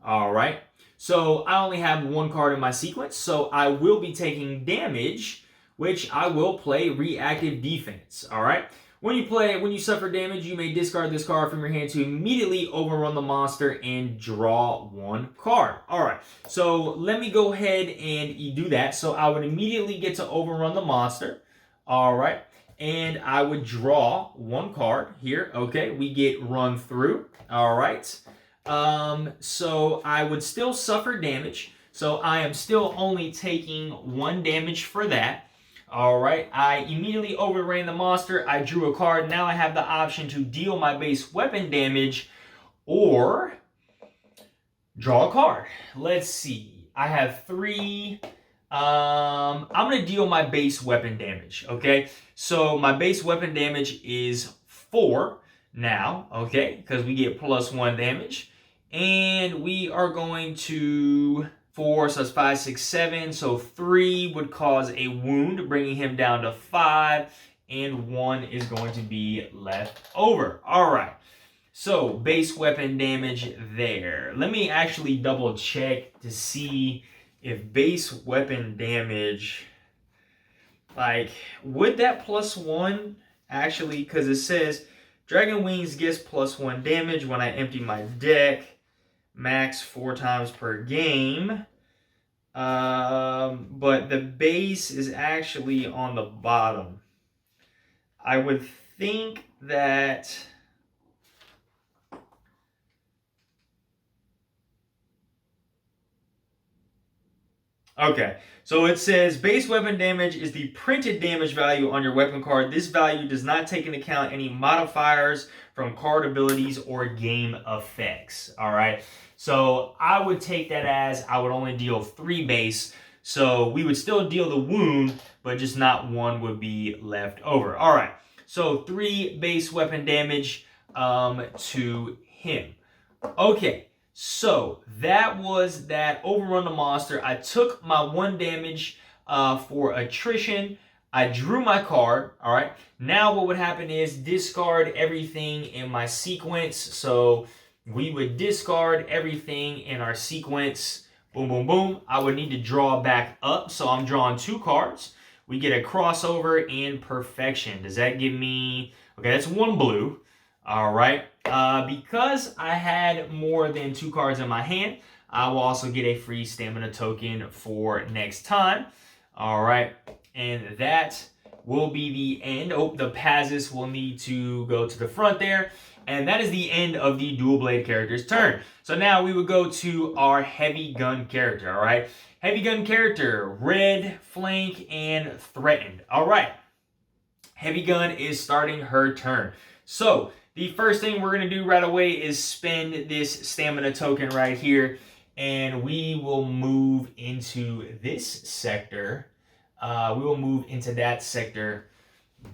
All right. So I only have 1 card in my sequence, so I will be taking damage, which I will play reactive defense. All right. When you suffer damage, you may discard this card from your hand to immediately overrun the monster and draw 1 card. All right. So let me go ahead and do that. So I would immediately get to overrun the monster. All right. And I would draw 1 card here. Okay. We get run through. All right. So I would still suffer damage. So I am still only taking 1 damage for that. All right. I immediately overran the monster. I drew a card. Now I have the option to deal my base weapon damage or draw a card. Let's see. I have 3. I'm going to deal my base weapon damage. Okay. So my base weapon damage is 4 now. Okay. Because we get +1 damage. And we are going to 4, so that's 5, 6, 7. So 3 would cause a wound, bringing him down to 5. and 1 is going to be left over. All right. So base weapon damage there. Let me actually double check to see if base weapon damage, like, would that +1 actually, because it says Dragon Wings gets +1 damage when I empty my deck, max 4 times per game. But the base is actually on the bottom. I would think that... Okay, so it says base weapon damage is the printed damage value on your weapon card. This value does not take into account any modifiers from card abilities or game effects. All right, so I would take that as I would only deal 3 base. So we would still deal the wound, but just not 1 would be left over. All right, so 3 base weapon damage to him. Okay. So that was that. Overrun the monster. I took my 1 damage for attrition. I drew my card. All right. Now what would happen is discard everything in my sequence. So we would discard everything in our sequence. Boom, boom, boom. I would need to draw back up. So I'm drawing 2 cards. We get a crossover and perfection. Does that give me... Okay, that's 1 blue. All right, because I had more than 2 cards in my hand, I will also get a free stamina token for next time. All right, and that will be the end. Oh, the Pazis will need to go to the front there. And that is the end of the dual blade character's turn. So now we would go to our heavy gun character, all right? Heavy gun character, red, flank, and threatened. All right, heavy gun is starting her turn. So the first thing we're going to do right away is spend this stamina token right here, and we will move into this sector. We will move into that sector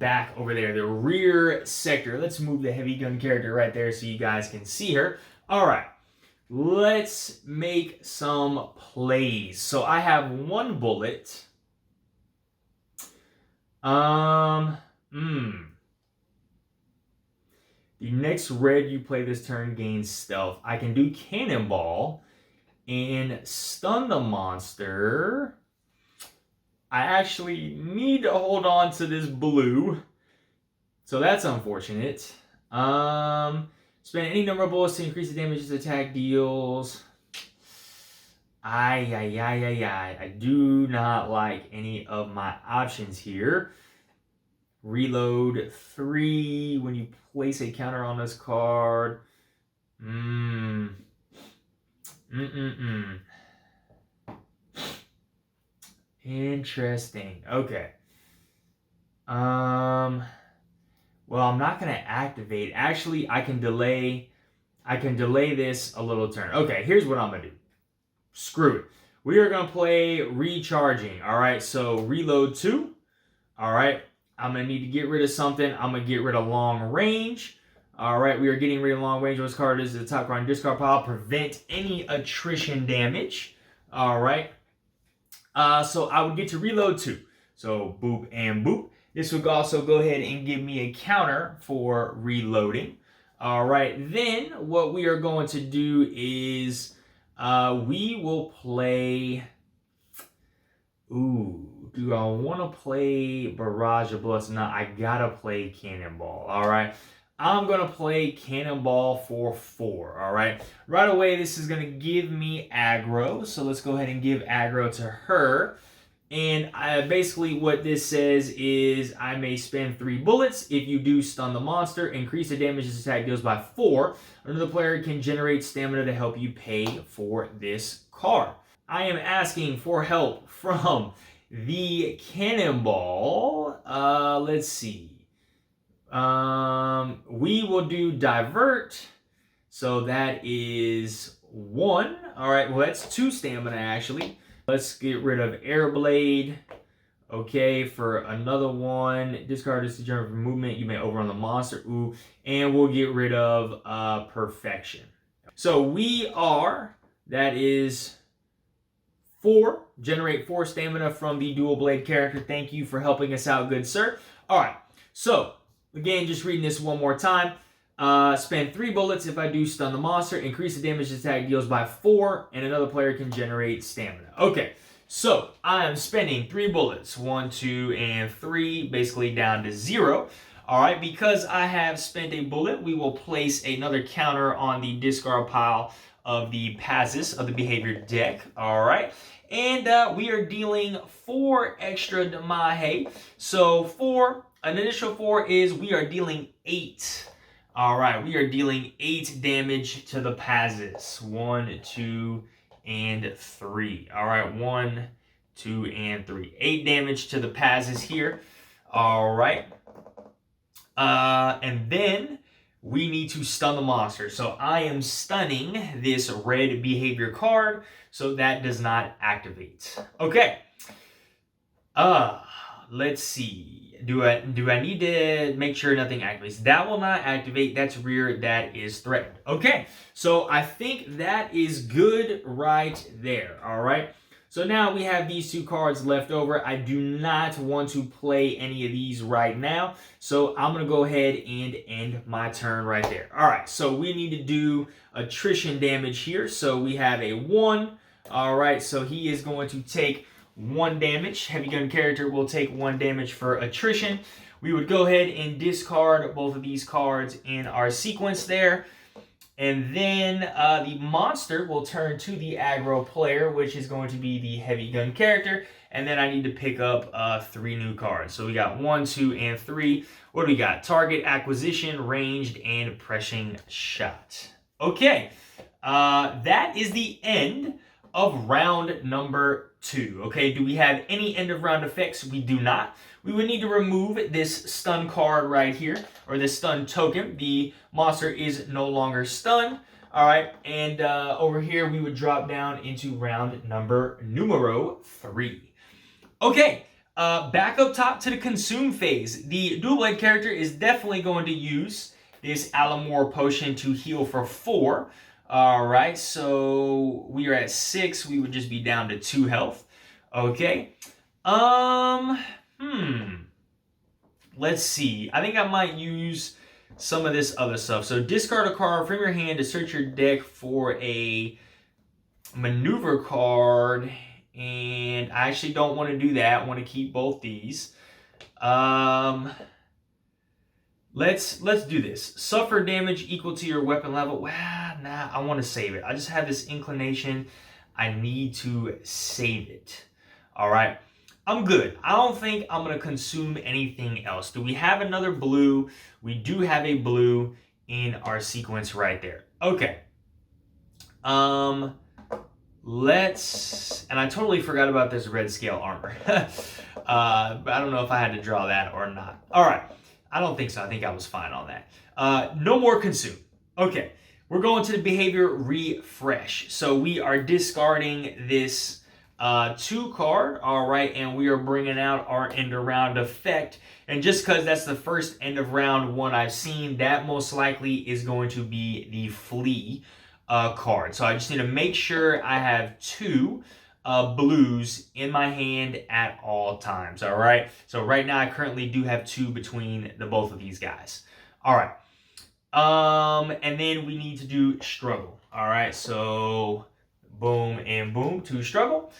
back over there, the rear sector. Let's move the heavy gun character right there so you guys can see her. All right, let's make some plays. So I have 1 bullet. The next red you play this turn gains stealth. I can do cannonball and stun the monster. I actually need to hold on to this blue, so that's unfortunate. Spend any number of bullets to increase the damage this attack deals. I do not like any of my options here. Reload 3 when you place a counter on this card. Interesting. Okay. Well, I'm not gonna activate. Actually, I can delay this a little turn. Okay, here's what I'm gonna do. Screw it. We are gonna play recharging. All right, so reload 2. All right. I'm going to need to get rid of something. I'm going to get rid of long range. All right, we are getting rid of long range. This card is the top card in discard pile. Prevent any attrition damage. All right. So I would get to reload 2. So boop and boop. This would also go ahead and give me a counter for reloading. All right, then what we are going to do is we will play... Ooh. Do I want to play Barrage of Bullets? No, I gotta play Cannonball. All right, I'm gonna play Cannonball for 4. All right, right away this is gonna give me aggro. So let's go ahead and give aggro to her. And basically what this says is I may spend 3 bullets. If you do stun the monster, increase the damage this attack deals by 4. Another player can generate stamina to help you pay for this card. I am asking for help from the Cannonball. Let's see. We will do Divert. So that is 1. All right, well, that's 2 stamina, actually. Let's get rid of Airblade. Okay, for another 1. Discard this to generate for movement. You may overrun the monster. Ooh. And we'll get rid of Perfection. So we are, that is 4. Generate 4 stamina from the dual blade character. Thank you for helping us out, good sir. All right. So, again, just reading this one more time. Spend 3 bullets if I do stun the monster. Increase the damage this attack deals by 4, and another player can generate stamina. Okay, so I am spending 3 bullets. 1, 2, and 3, basically down to 0. Alright, because I have spent a bullet, we will place another counter on the discard pile of the Pazis of the behavior deck. Alright, and we are dealing 4 extra damage. So an initial 4 is we are dealing 8. Alright, we are dealing 8 damage to the Pazis. 1, 2, and 3. Alright, 1, 2, and 3. 8 damage to the Pazis here. Alright. And then we need to stun the monster. So I am stunning this red behavior card, so that does not activate. Okay. Let's see. Do I need to make sure nothing activates? That will not activate. That's rear. That is threatened. Okay. So I think that is good right there. All right. So now we have these 2 cards left over. I do not want to play any of these right now. So I'm going to go ahead and end my turn right there. All right. So we need to do attrition damage here. So we have a 1. All right. So he is going to take 1 damage. Heavy gun character will take 1 damage for attrition. We would go ahead and discard both of these cards in our sequence there. And then the monster will turn to the aggro player, which is going to be the heavy gun character. And then I need to pick up 3 new cards. So we got 1, 2, and 3. What do we got? Target, acquisition, ranged, and pressing shot. Okay, that is the end of round number 2. Okay, do we have any end of round effects? We do not. We would need to remove this stun card right here, or this stun token. The monster is no longer stunned. All right, and over here we would drop down into round numero 3. Okay, back up top to the consume phase. The dual blade character is definitely going to use this Alamore potion to heal for 4. All right, so we are at 6. We would just be down to 2 health. Okay. Let's see. I think I might use some of this other stuff. So discard a card from your hand to search your deck for a maneuver card. And I actually don't want to do that. I want to keep both these. Let's do this. Suffer damage equal to your weapon level. Well, nah, I want to save it. I just have this inclination. I need to save it. All right. I'm good. I don't think I'm going to consume anything else. Do we have another blue? We do have a blue in our sequence right there. Okay. And I totally forgot about this red scale armor. But I don't know if I had to draw that or not. All right. I don't think so. I think I was fine on that. No more consume. Okay. We're going to the behavior refresh. So we are discarding this 2 card, all right, and we are bringing out our end of round effect. And just because that's the first end of round 1 I've seen, that most likely is going to be the flee card. So I just need to make sure I have 2 blues in my hand at all times, all right? So right now I currently do have 2 between the both of these guys. All right. And then we need to do struggle. All right, so boom and boom to struggle.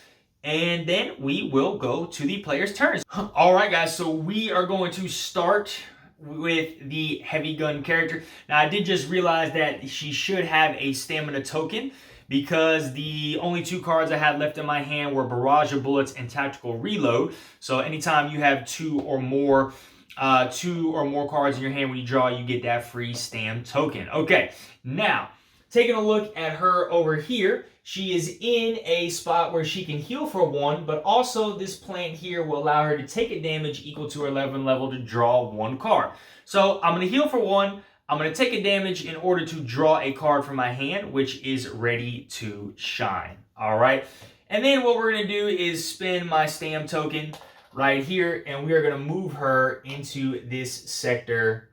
And then we will go to the player's turns. All right, guys, so we are going to start with the heavy gun character. Now, I did just realize that she should have a stamina token because the only 2 cards I had left in my hand were Barrage of Bullets and Tactical Reload. So anytime you have 2 or more cards in your hand when you draw, you get that free stam token. Okay, now, taking a look at her over here, she is in a spot where she can heal for 1, but also this plant here will allow her to take a damage equal to her 11 level to draw 1 card. So I'm going to heal for 1. I'm going to take a damage in order to draw a card from my hand, which is ready to shine. All right. And then what we're going to do is spin my stam token right here, and we are going to move her into this sector.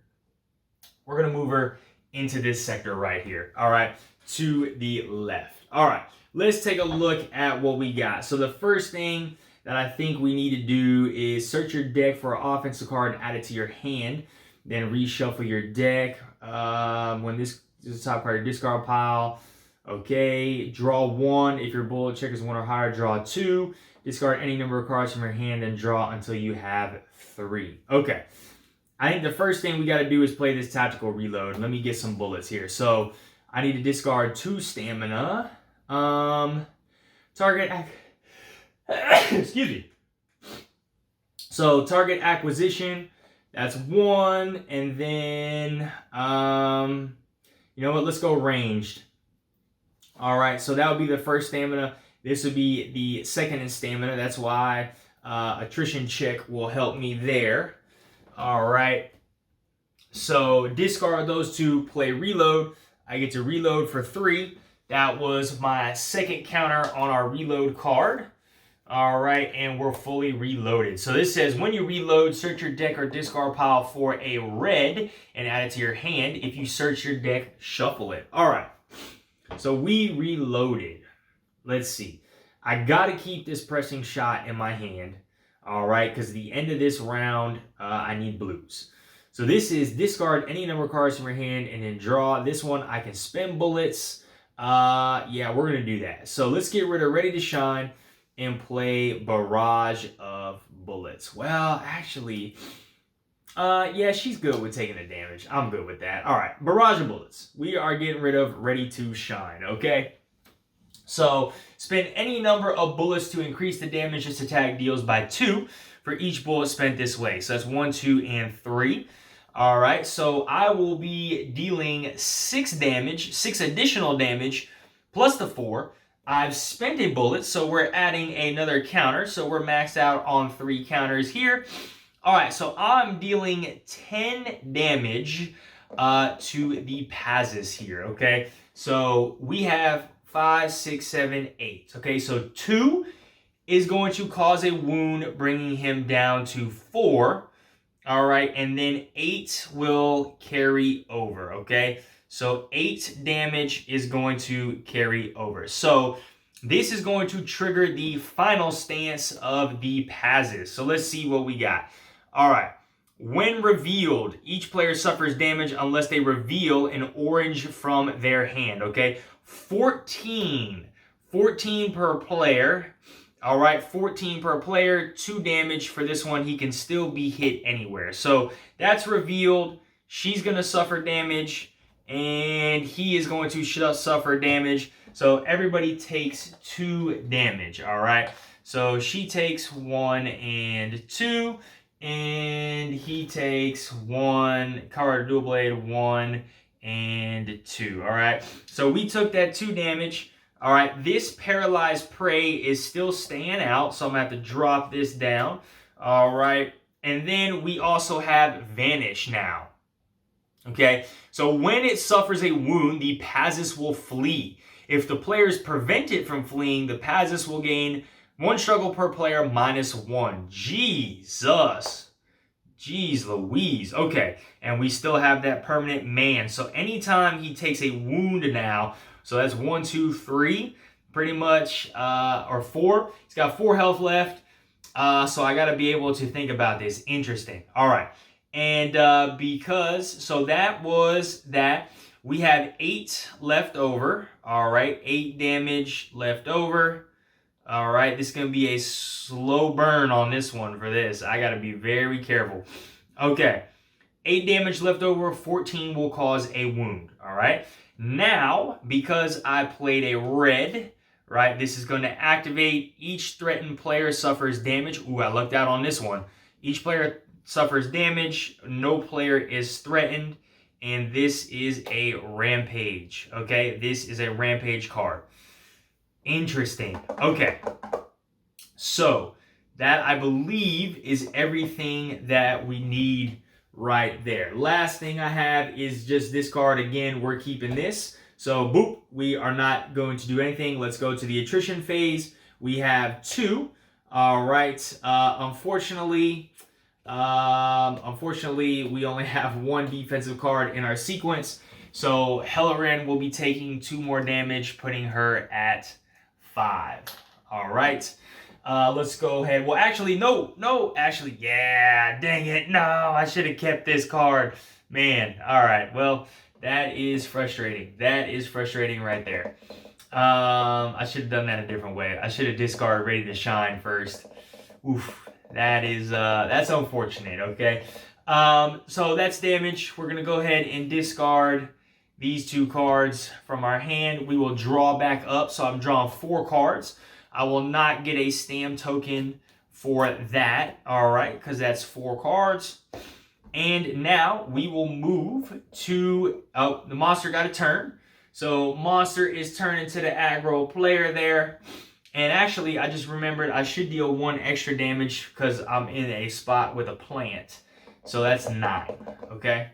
We're going to move her into this sector right here. All right. To the left. All right, let's take a look at what we got. So the first thing that I think we need to do is search your deck for an offensive card and add it to your hand. Then reshuffle your deck. When this is the top card of your discard pile. Okay, draw 1. If your bullet check is 1 or higher, draw 2. Discard any number of cards from your hand and draw until you have 3. Okay. I think the first thing we got to do is play this tactical reload. Let me get some bullets here. So I need to discard 2 stamina. Target. Excuse me. So target acquisition. That's 1, and then you know what? Let's go ranged. All right. So that would be the first stamina. This would be the second in stamina. That's why attrition check will help me there. All right. So discard those 2, play reload. I get to reload for 3. That was my second counter on our reload card. All right, and we're fully reloaded. So this says, when you reload, search your deck or discard pile for a red and add it to your hand. If you search your deck, shuffle it. All right, so we reloaded. Let's see. I got to keep this pressing shot in my hand. All right, because at the end of this round, I need blues. So this is discard any number of cards from your hand and then draw. This one, I can spend bullets. Yeah, we're going to do that. So let's get rid of Ready to Shine and play Barrage of Bullets. Well, actually, yeah, she's good with taking the damage. I'm good with that. All right, Barrage of Bullets. We are getting rid of Ready to Shine, okay? So spend any number of bullets to increase the damage this attack deals by 2 for each bullet spent this way. So that's 1, 2, and 3. All right, so I will be dealing 6 damage, 6 additional damage, plus the 4. I've spent a bullet, so we're adding another counter. So we're maxed out on 3 counters here. All right, so I'm dealing 10 damage to the Pazis here, okay? So we have 5, 6, 7, 8. Okay, so 2 is going to cause a wound, bringing him down to 4. All right, and then 8 will carry over, okay? So 8 damage is going to carry over. So this is going to trigger the final stance of the Pazis. So let's see what we got. All right. When revealed, each player suffers damage unless they reveal an orange from their hand, okay? 14 per player. All right, 14 per player, 2 damage for this one. He can still be hit anywhere. So that's revealed. She's going to suffer damage, and he is going to suffer damage. So everybody takes 2 damage, all right? So she takes 1 and 2, and he takes 1, card dual blade, 1 and 2, all right? So we took that 2 damage. All right, this paralyzed prey is still staying out, so I'm going to have to drop this down. All right, and then we also have Vanish now. Okay, so when it suffers a wound, the Pazis will flee. If the players prevent it from fleeing, the Pazis will gain 1 struggle per player minus 1. Jesus. Jeez Louise. Okay, and we still have that permanent man. So anytime he takes a wound now, so that's 1, 2, 3, pretty much, or 4. He's got 4 health left. So I got to be able to think about this. Interesting. All right. And so that was that. We have 8 left over. All right. 8 damage left over. All right. This is going to be a slow burn on this one for this. I got to be very careful. Okay. 8 damage left over. 14 will cause a wound. All right. Now, because I played a red, right, this is going to activate. Each threatened player suffers damage. Ooh, I lucked out on this one. Each player suffers damage. No player is threatened. And this is a rampage. Okay, this is a rampage card. Interesting. Okay. So, that I believe is everything that we need right there. Last thing I have is just this card again. We're keeping this. So, boop, we are not going to do anything. Let's go to the attrition phase. We have 2. All right. Unfortunately, we only have 1 defensive card in our sequence. So, Helleran will be taking 2 more damage, putting her at 5. All right. Let's go ahead. Well, actually, no, actually, yeah, dang it. No, I should have kept this card. Man, all right. Well, that is frustrating. That is frustrating right there. I should have done that a different way. I should have discarded Ready to Shine first. Oof, that's unfortunate, okay? So that's damage. We're gonna go ahead and discard these 2 cards from our hand. We will draw back up, so I'm drawing 4 cards. I will not get a stamp token for that, all right, because that's 4 cards. And now we will move to, oh, the monster got a turn. So monster is turning to the aggro player there. And actually, I just remembered I should deal 1 extra damage because I'm in a spot with a plant. So that's 9, okay?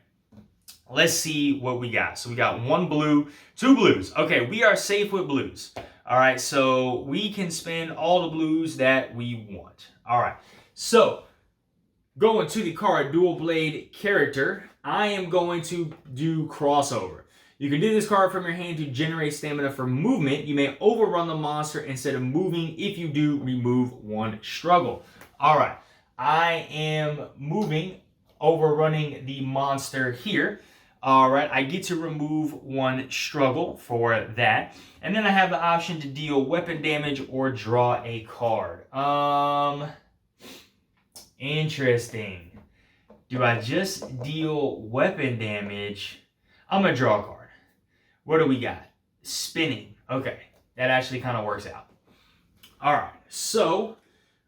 Let's see what we got. So we got 1 blue, 2 blues. Okay, we are safe with blues. All right, so we can spend all the blues that we want. All right, so going to the card Dual Blade Character, I am going to do Crossover. You can do this card from your hand to generate stamina for movement. You may overrun the monster instead of moving. If you do, remove 1 struggle. All right, I am moving, overrunning the monster here. All right, I get to remove 1 struggle for that. And then I have the option to deal weapon damage or draw a card. Interesting. Do I just deal weapon damage? I'm going to draw a card. What do we got? Spinning. Okay, that actually kind of works out. All right, so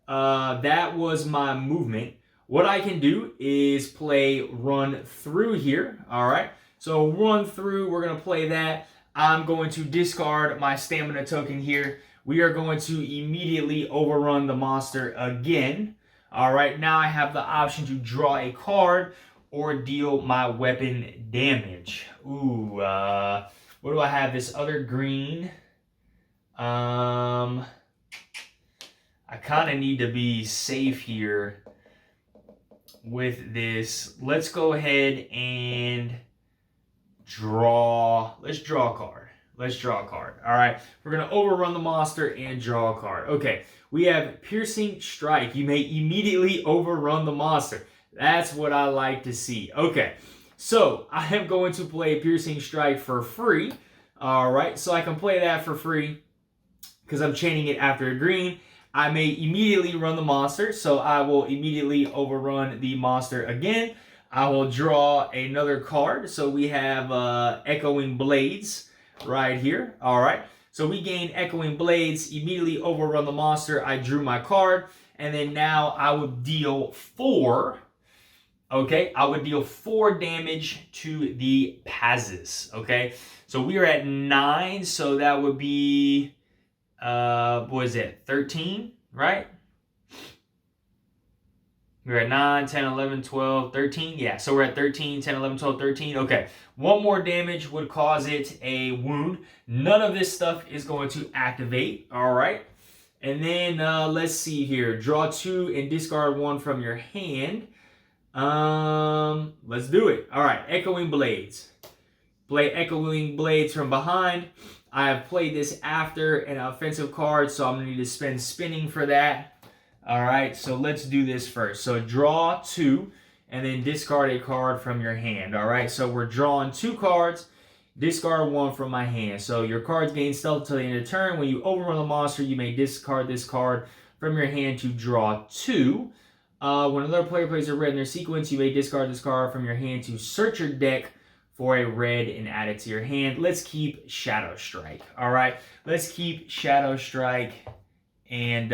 that was my movement. What I can do is play run through here. All right, so run through, we're going to play that. I'm going to discard my stamina token here. We are going to immediately overrun the monster again. All right, now I have the option to draw a card or deal my weapon damage. Ooh, what do I have? This other green. I kind of need to be safe here with this. Let's go ahead and draw. Let's draw a card. Let's draw a card. All right, we're going to overrun the monster and draw a card. Okay, we have Piercing Strike. You may immediately overrun the monster. That's what I like to see. Okay, so I am going to play Piercing Strike for free. All right, so I can play that for free because I'm chaining it after a green. I may immediately run the monster, so I will immediately overrun the monster again. I will draw another card. So we have Echoing Blades right here. All right, so we gain Echoing Blades, immediately overrun the monster. I drew my card, and then now I would deal 4. Okay, I would deal 4 damage to the Pazis. Okay, so we are at 9, so that would be, what is it, 13, right? We're at 9, 10, 11, 12, 13. Yeah, so we're at 13, 10, 11, 12, 13. Okay, 1 more damage would cause it a wound. None of this stuff is going to activate, all right? And then let's see here. Draw 2 and discard 1 from your hand. Let's do it. All right, Echoing Blades. Play Echoing Blades from behind. I have played this after an offensive card, so I'm going to need to spend spinning for that. All right, so let's do this first. So draw 2 and then discard a card from your hand. All right, so we're drawing 2 cards. Discard 1 from my hand. So your cards gain stealth until the end of the turn. When you overrun the monster, you may discard this card from your hand to draw 2. When another player plays a red in their sequence, you may discard this card from your hand to search your deck for a red and add it to your hand. Let's keep Shadow Strike. All right, let's keep Shadow Strike, and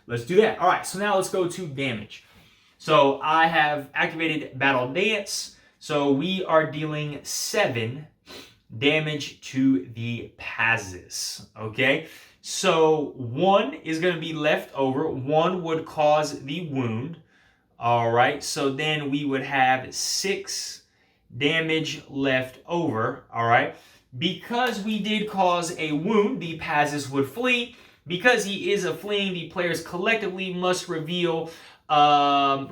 let's do that. All right, so now let's go to damage. So I have activated Battle Dance. So we are dealing 7 damage to the Pazis. Okay, so 1 is going to be left over. 1 would cause the wound. All right, so then we would have 6 damage left over. All right, because we did cause a wound, the Pazis would flee. Because he is a fleeing, the players collectively must reveal blues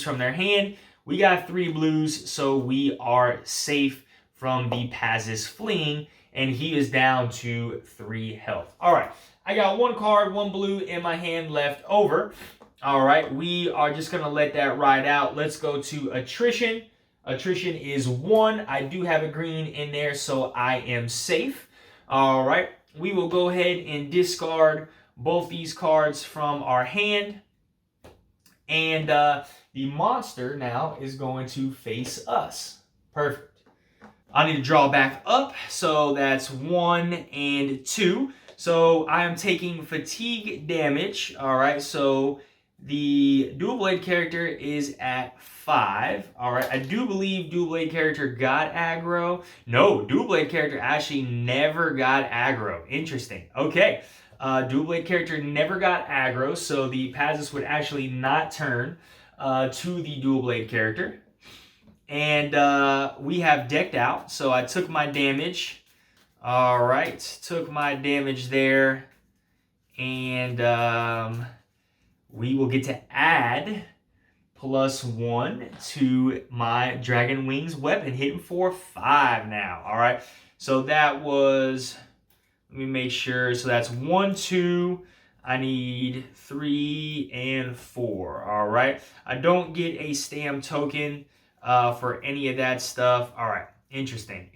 from their hand. We got 3 blues, so we are safe from the Pazis fleeing. and he is down to 3 health. All right, I got 1 card, 1 blue in my hand left over. All right, we are just going to let that ride out. Let's go to attrition. Attrition is 1. I do have a green in there, so I am safe. All right, we will go ahead and discard both these cards from our hand. And the monster now is going to face us. Perfect. I need to draw back up, so that's 1 and 2. So I am taking fatigue damage. All right, so the dual blade character is at 5. All right, I do believe dual blade character got aggro. No, dual blade character actually never got aggro. Interesting. Okay, dual blade character never got aggro, so the Pazis would actually not turn to the dual blade character. And we have decked out, so I took my damage. All right, took my damage there, and we will get to add +1 to my Dragon Wings weapon, hitting for 5 now. All right, so that was, let me make sure, so that's 1, 2, I need 3 and 4. All right, I don't get a stam token for any of that stuff. All right, interesting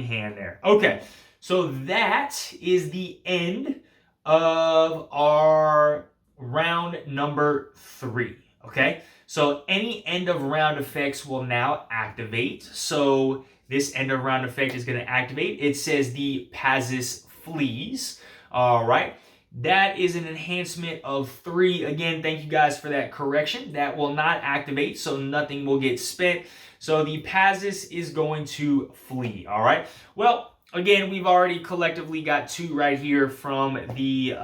hand there. Okay, so that is the end of our round number 3. Okay, so any end of round effects will now activate. So this end of round effect is going to activate. It says the Pazis flees. All right, that is an enhancement of 3. Again, thank you guys for that correction. That will not activate, so nothing will get spent. So the Pazis is going to flee. All right, well, again, we've already collectively got 2 right here from the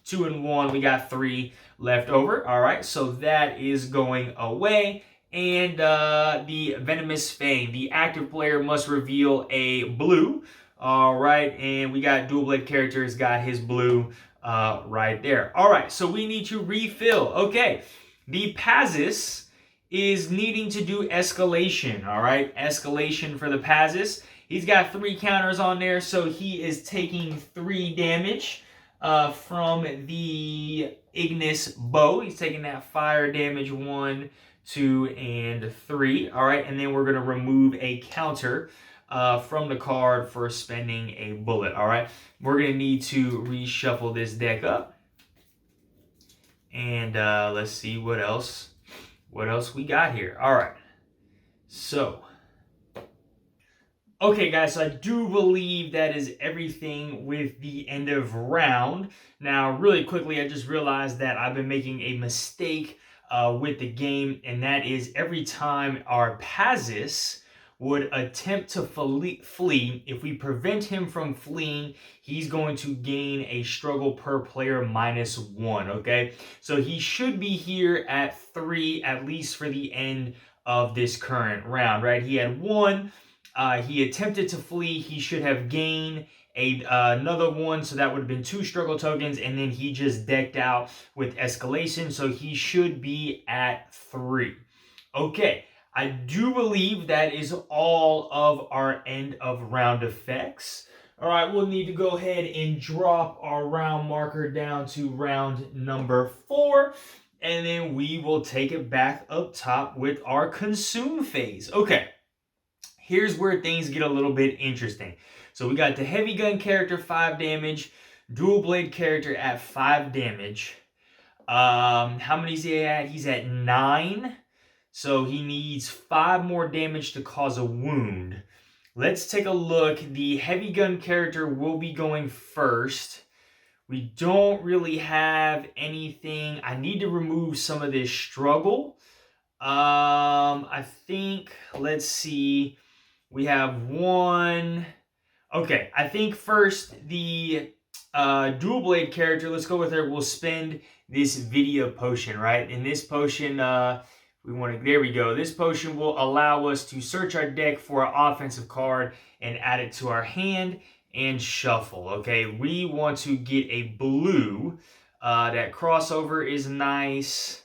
2 and 1. We got 3 left over. All right, so that is going away. And the Venomous Fang. The active player must reveal a blue. All right, and we got dual blade characters got his blue right there. All right, so we need to refill. Okay, the Pazis is needing to do escalation. All right, escalation for the Pazis. He's got 3 counters on there, so he is taking 3 damage from the Ignis bow. He's taking that fire damage 1, 2, and 3. All right, and then we're going to remove a counter from the card for spending a bullet. All right, we're going to need to reshuffle this deck up. And let's see what else we got here. All right, so okay, guys, so I do believe that is everything with the end of round. Now, really quickly, I just realized that I've been making a mistake with the game, and that is every time our Pazis would attempt to flee, if we prevent him from fleeing, he's going to gain a struggle per player -1, okay? So he should be here at 3, at least for the end of this current round, right? He had 1. He attempted to flee. He should have gained another 1, so that would have been 2 struggle tokens, and then he just decked out with escalation, so he should be at 3. Okay, I do believe that is all of our end of round effects. All right, we'll need to go ahead and drop our round marker down to round number 4, and then we will take it back up top with our consume phase. Okay. Here's where things get a little bit interesting. So we got the heavy gun character 5 damage, dual blade character at 5 damage. How many is he at? He's at 9. So he needs 5 more damage to cause a wound. Let's take a look. The heavy gun character will be going first. We don't really have anything. I need to remove some of this struggle. I think, let's see. We have 1. Okay, I think first the dual blade character, let's go with her. We'll spend this video potion, right? And this potion, there we go. This potion will allow us to search our deck for an offensive card and add it to our hand and shuffle. Okay, we want to get a blue. That crossover is nice.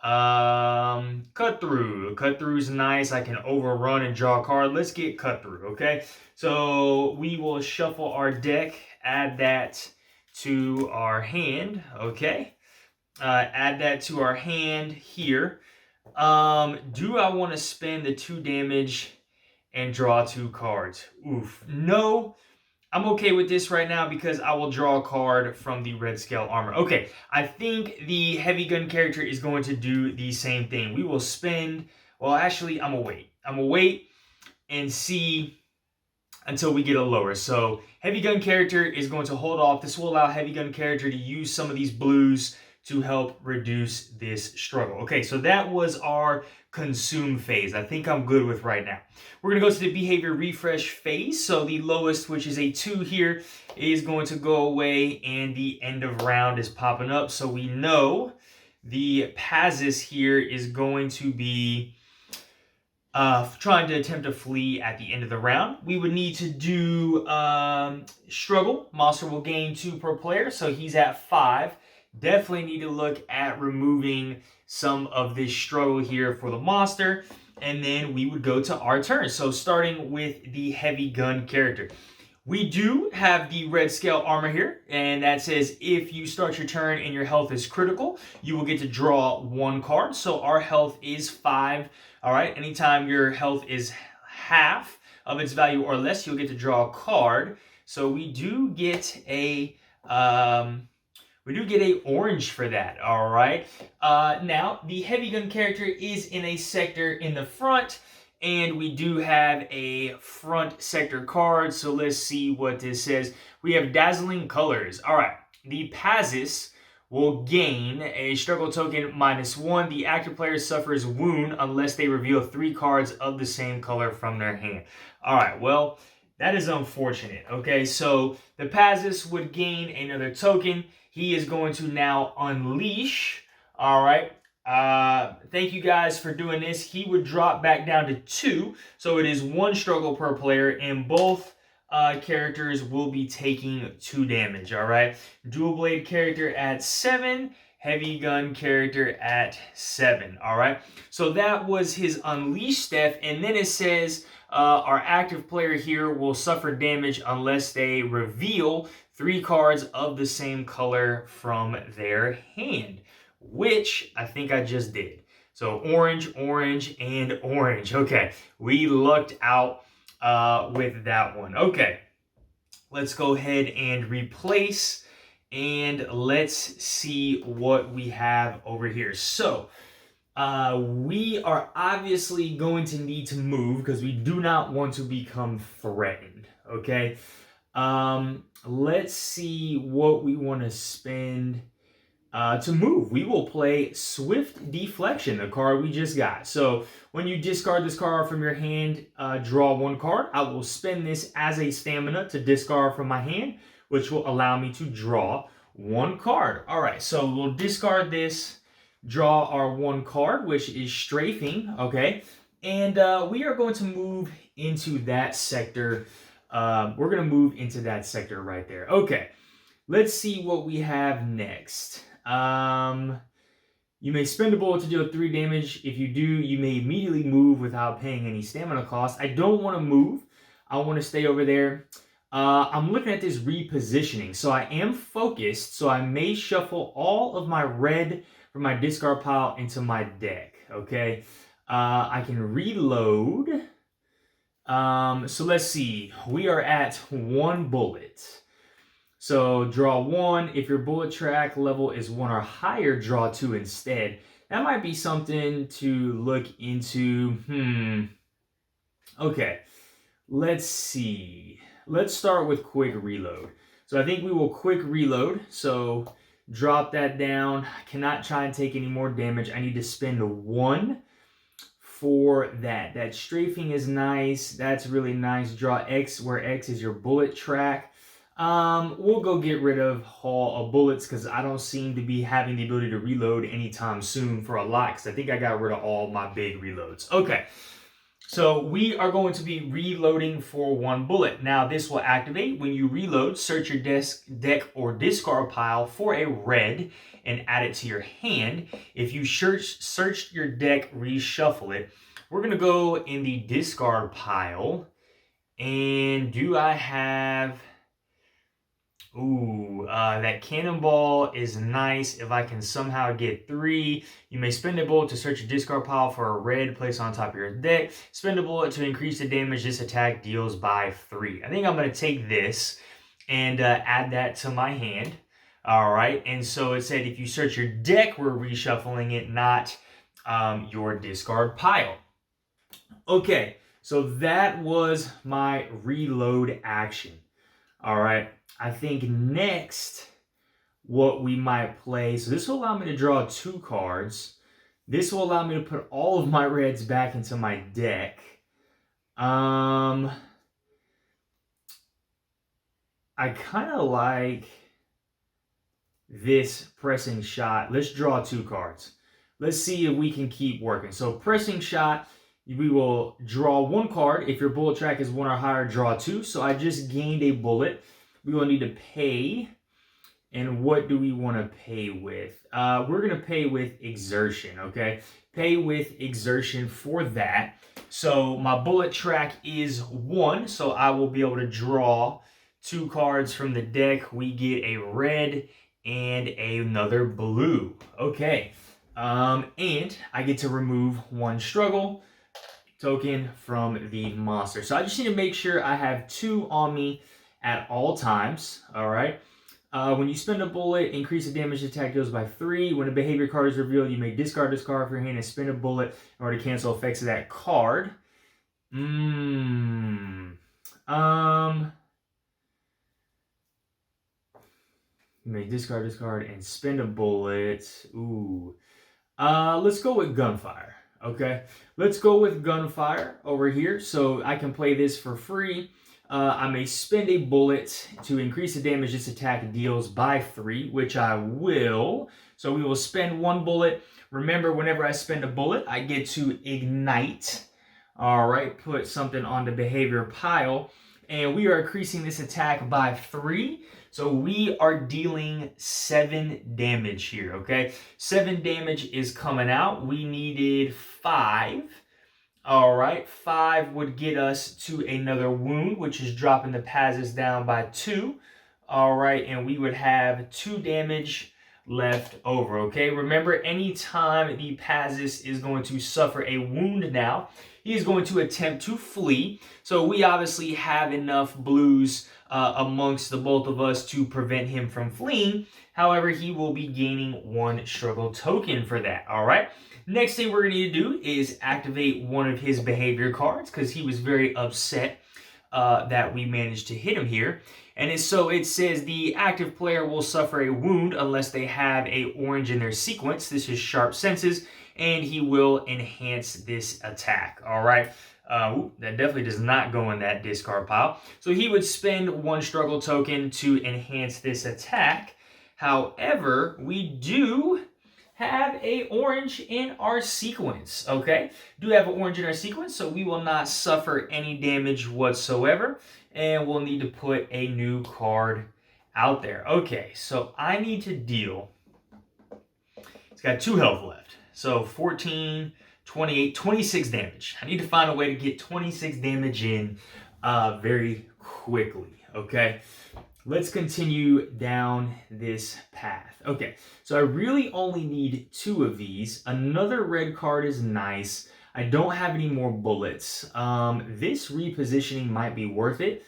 Cut through. Cut through is nice. I can overrun and draw a card. Let's get cut through, okay? So we will shuffle our deck, add that to our hand, okay? Add that to our hand here. Do I want to spend the 2 damage and draw 2 cards? Oof. No. I'm okay with this right now because I will draw a card from the red scale armor. Okay, I think the heavy gun character is going to do the same thing. We will spend, well, actually, I'm gonna wait. I'm gonna wait and see until we get a lower. So heavy gun character is going to hold off. This will allow heavy gun character to use some of these blues to help reduce this struggle. Okay, so that was our consume phase. I think I'm good with right now. We're gonna go to the behavior refresh phase. So the lowest, which is a 2 here, is going to go away and the end of round is popping up. So we know the Pazis here is going to be trying to attempt to flee at the end of the round. We would need to do struggle. Monster will gain 2 per player, so he's at 5. Definitely need to look at removing some of this struggle here for the monster, and then we would go to our turn. So starting with the heavy gun character. We do have the red scale armor here, and that says if you start your turn and your health is critical, you will get to draw 1 card. So our health is 5. All right, anytime your health is half of its value or less, you'll get to draw a card. So we do get a orange for that. All right. Now the heavy gun character is in a sector in the front, and we do have a front sector card. So let's see what this says. We have dazzling colors. All right. The Pazis will gain a struggle token -1. The active player suffers wound unless they reveal 3 cards of the same color from their hand. All right, well, that is unfortunate. Okay, so the Pazis would gain another token. He is going to now unleash. All right. Thank you guys for doing this. He would drop back down to 2. So it is 1 struggle per player, and both characters will be taking 2 damage. All right. Dual blade character at 7. Heavy gun character at 7. All right. So that was his unleash step. And then it says our active player here will suffer damage unless they reveal 3 cards of the same color from their hand, which I think I just did. So orange, orange, and orange. Okay, we lucked out with that one. Okay, let's go ahead and replace, and let's see what we have over here. So we are obviously going to need to move because we do not want to become threatened. Okay. Let's see what we want to spend to move. We will play Swift Deflection, the card we just got. So when you discard this card from your hand, draw 1 card. I will spend this as a stamina to discard from my hand, which will allow me to draw 1 card. All right, so we'll discard this, draw our 1 card, which is strafing, okay? And we are going to move into that sector. We're going to move into that sector right there. Okay, let's see what we have next. You may spend a bullet to deal 3 damage. If you do, you may immediately move without paying any stamina cost. I don't want to move. I want to stay over there. I'm looking at this repositioning. So I am focused, so I may shuffle all of my red from my discard pile into my deck, okay? I can reload. So let's see. We are at 1 bullet. So draw 1. If your bullet track level is 1 or higher, draw 2 instead. That might be something to look into. Okay. Let's see. Let's start with quick reload. So I think we will quick reload. So drop that down. I cannot try and take any more damage. I need to spend 1 for that. That strafing is nice. That's really nice. Draw X, where X is your bullet track. We'll go get rid of haul of bullets because I don't seem to be having the ability to reload anytime soon for a lot, because I think I got rid of all my big reloads. Okay, So we are going to be reloading for 1 bullet. Now this will activate when you reload. Search your deck or discard pile for a red and add it to your hand. If you searched your deck, reshuffle it. We're gonna go in the discard pile. And do I have... Ooh, that cannonball is nice. If I can somehow get 3, you may spend a bullet to search your discard pile for a red place on top of your deck. Spend a bullet to increase the damage this attack deals by 3. I think I'm going to take this and add that to my hand. All right, and so it said if you search your deck, we're reshuffling it, not your discard pile. Okay, so that was my reload action. All right, I think next what we might play, so this will allow me to draw 2 cards. This will allow me to put all of my reds back into my deck. I kind of like this pressing shot. Let's draw 2 cards. Let's see if we can keep working. So pressing shot, we will draw 1 card. If your bullet track is 1 or higher, draw 2. So I just gained a bullet. We will need to pay. And what do we want to pay with? We're going to pay with exertion, okay? Pay with exertion for that. So my bullet track is 1. So I will be able to draw 2 cards from the deck. We get a red and another blue. Okay. And I get to remove 1 struggle token from the monster. So I just need to make sure I have 2 on me at all times. All right. When you spend a bullet, increase the damage attack deals by 3. When a behavior card is revealed, you may discard this card from your hand and spend a bullet in order to cancel effects of that card. You may discard this card and spend a bullet. Ooh. Let's go with gunfire. Okay, let's go with gunfire over here. So I can play this for free. I may spend a bullet to increase the damage this attack deals by 3, which I will. So we will spend 1 bullet. Remember, whenever I spend a bullet, I get to ignite. All right, put something on the behavior pile. And we are increasing this attack by 3. So we are dealing 7 damage here, okay? 7 damage is coming out. We needed 5. All right, 5 would get us to another wound, which is dropping the Pazis down by 2. All right, and we would have 2 damage left over, okay? Remember, anytime the Pazis is going to suffer a wound now, he is going to attempt to flee. So we obviously have enough blues amongst the both of us to prevent him from fleeing. However, he will be gaining 1 struggle token for that, all right? Next thing we're going to need to do is activate one of his behavior cards because he was very upset that we managed to hit him here. And so it says the active player will suffer a wound unless they have a orange in their sequence. This is sharp senses, and he will enhance this attack. All right. That definitely does not go in that discard pile. So he would spend 1 struggle token to enhance this attack. However, we do have a orange in our sequence, okay? Do have an orange in our sequence, so we will not suffer any damage whatsoever, and we'll need to put a new card out there. Okay, so I need to deal... It's got 2 health left. So 14, 28, 26 damage. I need to find a way to get 26 damage in very quickly, okay? Let's continue down this path. Okay, so I really only need 2 of these. Another red card is nice. I don't have any more bullets. This repositioning might be worth it.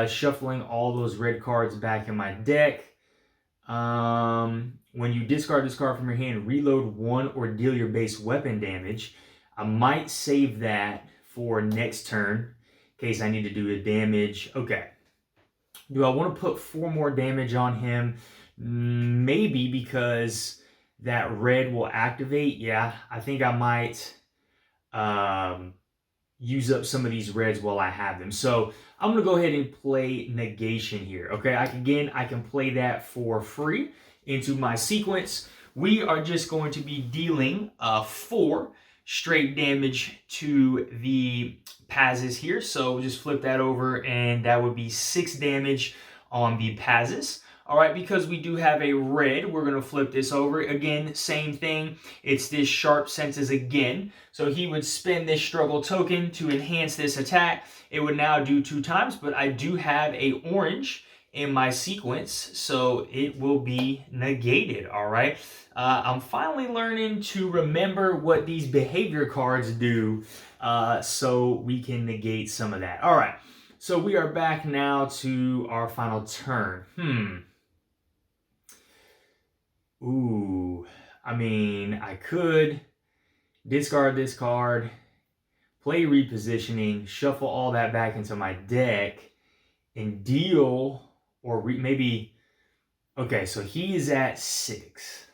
Shuffling all those red cards back in my deck. When you discard this card from your hand, reload 1 or deal your base weapon damage. I might save that for next turn in case I need to do a damage. Okay. Do I want to put 4 more damage on him? Maybe, because that red will activate. Yeah, I think I might use up some of these reds while I have them. So I'm going to go ahead and play negation here. Okay, I can play that for free into my sequence. We are just going to be dealing 4 straight damage to the Pazis here. So just flip that over and that would be 6 damage on the Pazis. All right, because we do have a red, we're gonna flip this over. Again, same thing. It's this sharp senses again. So he would spend this struggle token to enhance this attack. It would now do 2 times, but I do have a orange in my sequence, so it will be negated, all right? I'm finally learning to remember what these behavior cards do so we can negate some of that. All right, so we are back now to our final turn. Ooh, I mean, I could discard this card, play repositioning, shuffle all that back into my deck, and deal, or maybe, okay, so he is at 6.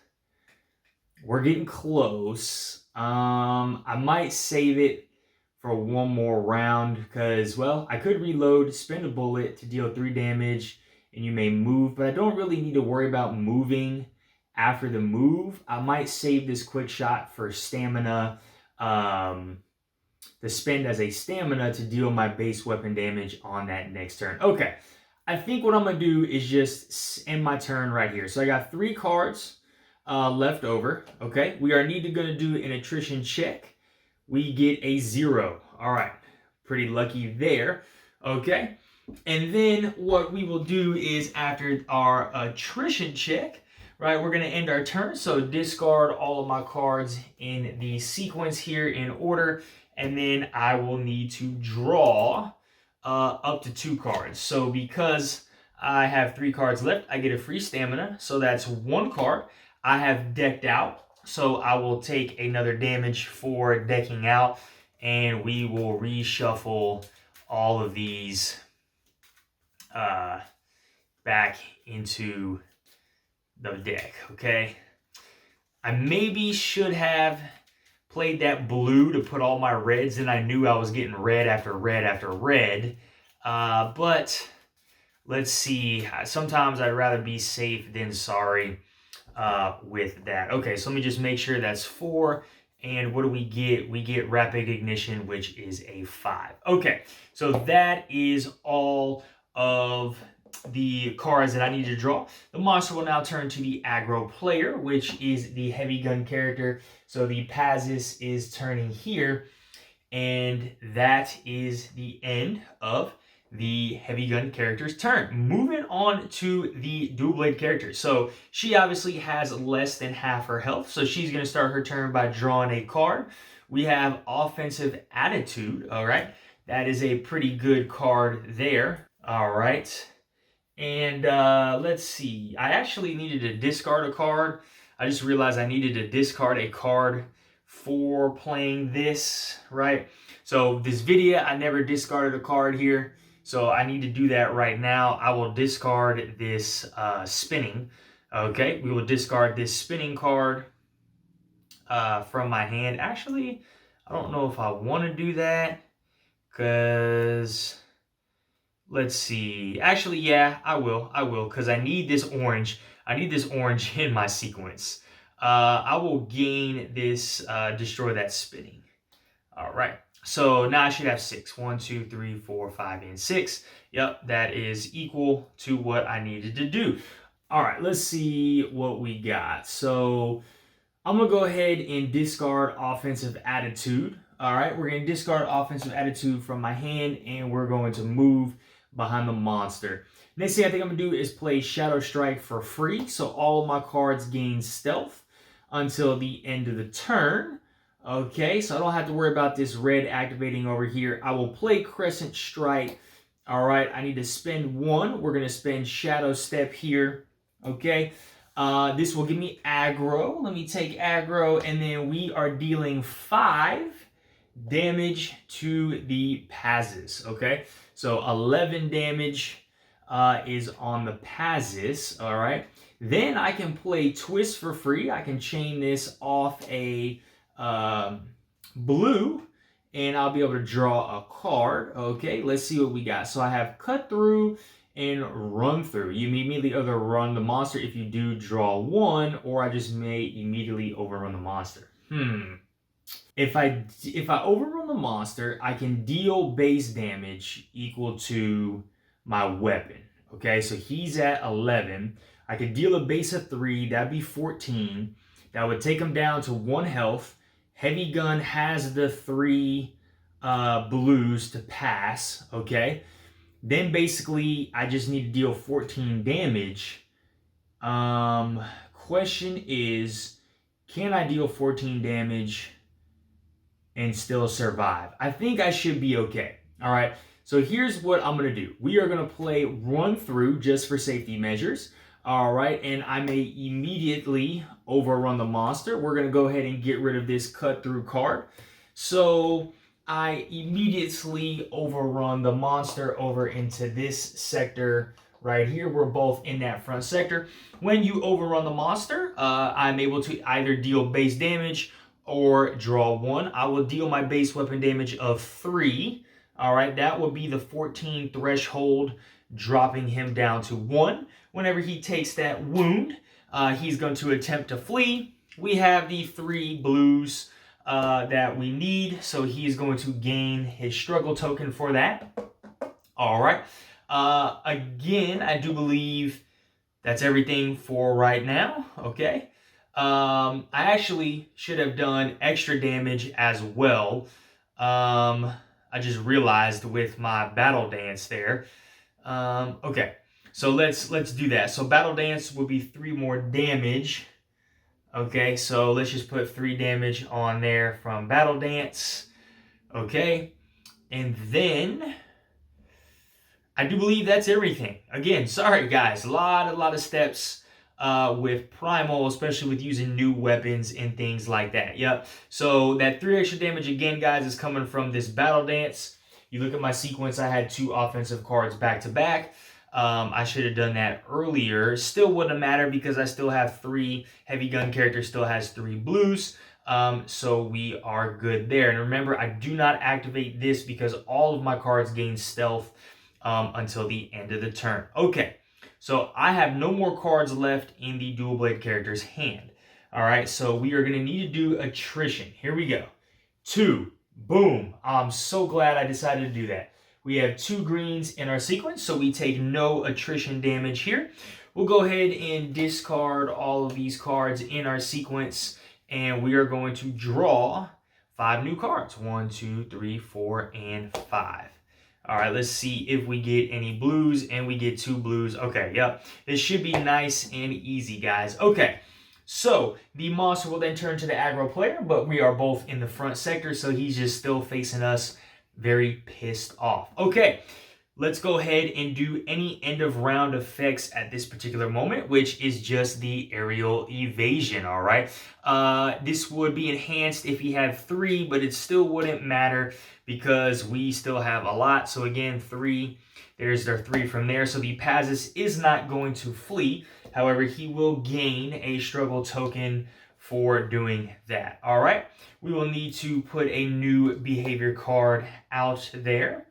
We're getting close. I might save it for one more round because, well, I could reload, spend a bullet to deal 3 damage, and you may move, but I don't really need to worry about moving after the move. I might save this quick shot for stamina, to spend as a stamina to deal my base weapon damage on that next turn. Okay, I think what I'm going to do is just end my turn right here. So I got 3 cards left over. Okay, we are going to do an attrition check. We get a 0. All right, pretty lucky there. Okay, and then what we will do is after our attrition check, right, we're going to end our turn. So discard all of my cards in the sequence here in order, and then I will need to draw up to 2 cards. So because I have 3 cards left, I get a free stamina. So that's 1 card. I have decked out, so I will take another damage for decking out, and we will reshuffle all of these back into the deck, okay? I maybe should have played that blue to put all my reds in. I knew I was getting red after red after red, but let's see. Sometimes I'd rather be safe than sorry with that. Okay, so let me just make sure that's 4. And what do we get? We get rapid ignition, which is a 5. Okay, so that is all of the cards that I need to draw. The monster will now turn to the aggro player, which is the heavy gun character. So the Pazis is turning here, and that is the end of the heavy gun character's turn. Moving on to the dual blade character. So she obviously has less than half her health, so she's going to start her turn by drawing a card. We have offensive attitude, all right? That is a pretty good card there, all right? And let's see. I actually needed to discard a card. I just realized I needed to discard a card for playing this, right? So this video, I never discarded a card here. So I need to do that right now. I will discard this spinning. Okay, we will discard this spinning card from my hand. Actually, I don't know if I want to do that because... let's see. Actually, yeah, I will, because I need this orange. I need this orange in my sequence. I will gain this, destroy that spinning. All right. So now I should have 6. 1, 2, 3, 4, 5, and 6. Yep, that is equal to what I needed to do. All right, let's see what we got. So I'm going to go ahead and discard offensive attitude. All right, we're going to discard offensive attitude from my hand, and we're going to move behind the monster. Next thing I think I'm going to do is play Shadow Strike for free. So all of my cards gain stealth until the end of the turn. Okay, so I don't have to worry about this red activating over here. I will play Crescent Strike. All right, I need to spend 1. We're going to spend Shadow Step here. Okay, this will give me aggro. Let me take aggro, and then we are dealing 5 damage to the Pazis. Okay, so 11 damage is on the Pazis. All right, then I can play Twist for free. I can chain this off a blue, and I'll be able to draw a card. Okay, let's see what we got. So I have Cut Through and Run Through. You immediately overrun the monster if you do draw 1, or I just may immediately overrun the monster. If I overrun the monster, I can deal base damage equal to my weapon. Okay, so he's at 11. I could deal a base of 3, that'd be 14. That would take him down to 1 health. Heavy gun has the 3 blues to pass. Okay, then basically I just need to deal 14 damage. Question is, can I deal 14 damage and still survive? I think I should be okay. All right, so here's what I'm going to do. We are going to play run through just for safety measures. All right, and I may immediately overrun the monster. We're going to go ahead and get rid of this cut through card. So I immediately overrun the monster over into this sector right here. We're both in that front sector. When you overrun the monster, I'm able to either deal base damage or draw 1. I will deal my base weapon damage of 3. All right, that would be the 14 threshold, dropping him down to 1. Whenever he takes that wound, he's going to attempt to flee. We have the 3 blues that we need, so he's going to gain his struggle token for that. All right. Again, I do believe that's everything for right now. Okay. I actually should have done extra damage as well. I just realized with my battle dance there. Okay, so let's do that. So battle dance will be 3 more damage. Okay, so let's just put 3 damage on there from battle dance. Okay, and then I do believe that's everything. Again, sorry guys, a lot of steps with Primal, especially with using new weapons and things like that. Yep. So that 3 extra damage again, guys, is coming from this battle dance. You look at my sequence, I had 2 offensive cards back to back. I should have done that earlier. Still wouldn't matter because I still have 3 heavy gun character, still has 3 blues. So we are good there. And remember, I do not activate this because all of my cards gain stealth until the end of the turn. Okay. So I have no more cards left in the dual blade character's hand. All right, so we are going to need to do attrition. Here we go. 2. Boom. I'm so glad I decided to do that. We have 2 greens in our sequence, so we take no attrition damage here. We'll go ahead and discard all of these cards in our sequence, and we are going to draw 5 new cards. 1, 2, 3, 4, and 5. All right, let's see if we get any blues, and we get 2 blues. Okay, yep. This should be nice and easy, guys. Okay, so the monster will then turn to the aggro player, but we are both in the front sector, so he's just still facing us, very pissed off. Okay, let's go ahead and do any end of round effects at this particular moment, which is just the aerial evasion, all right? This would be enhanced if he had 3, but it still wouldn't matter because we still have a lot. So again, 3, there's their 3 from there. So the Pazis is not going to flee. However, he will gain a struggle token for doing that, all right? We will need to put a new behavior card out there.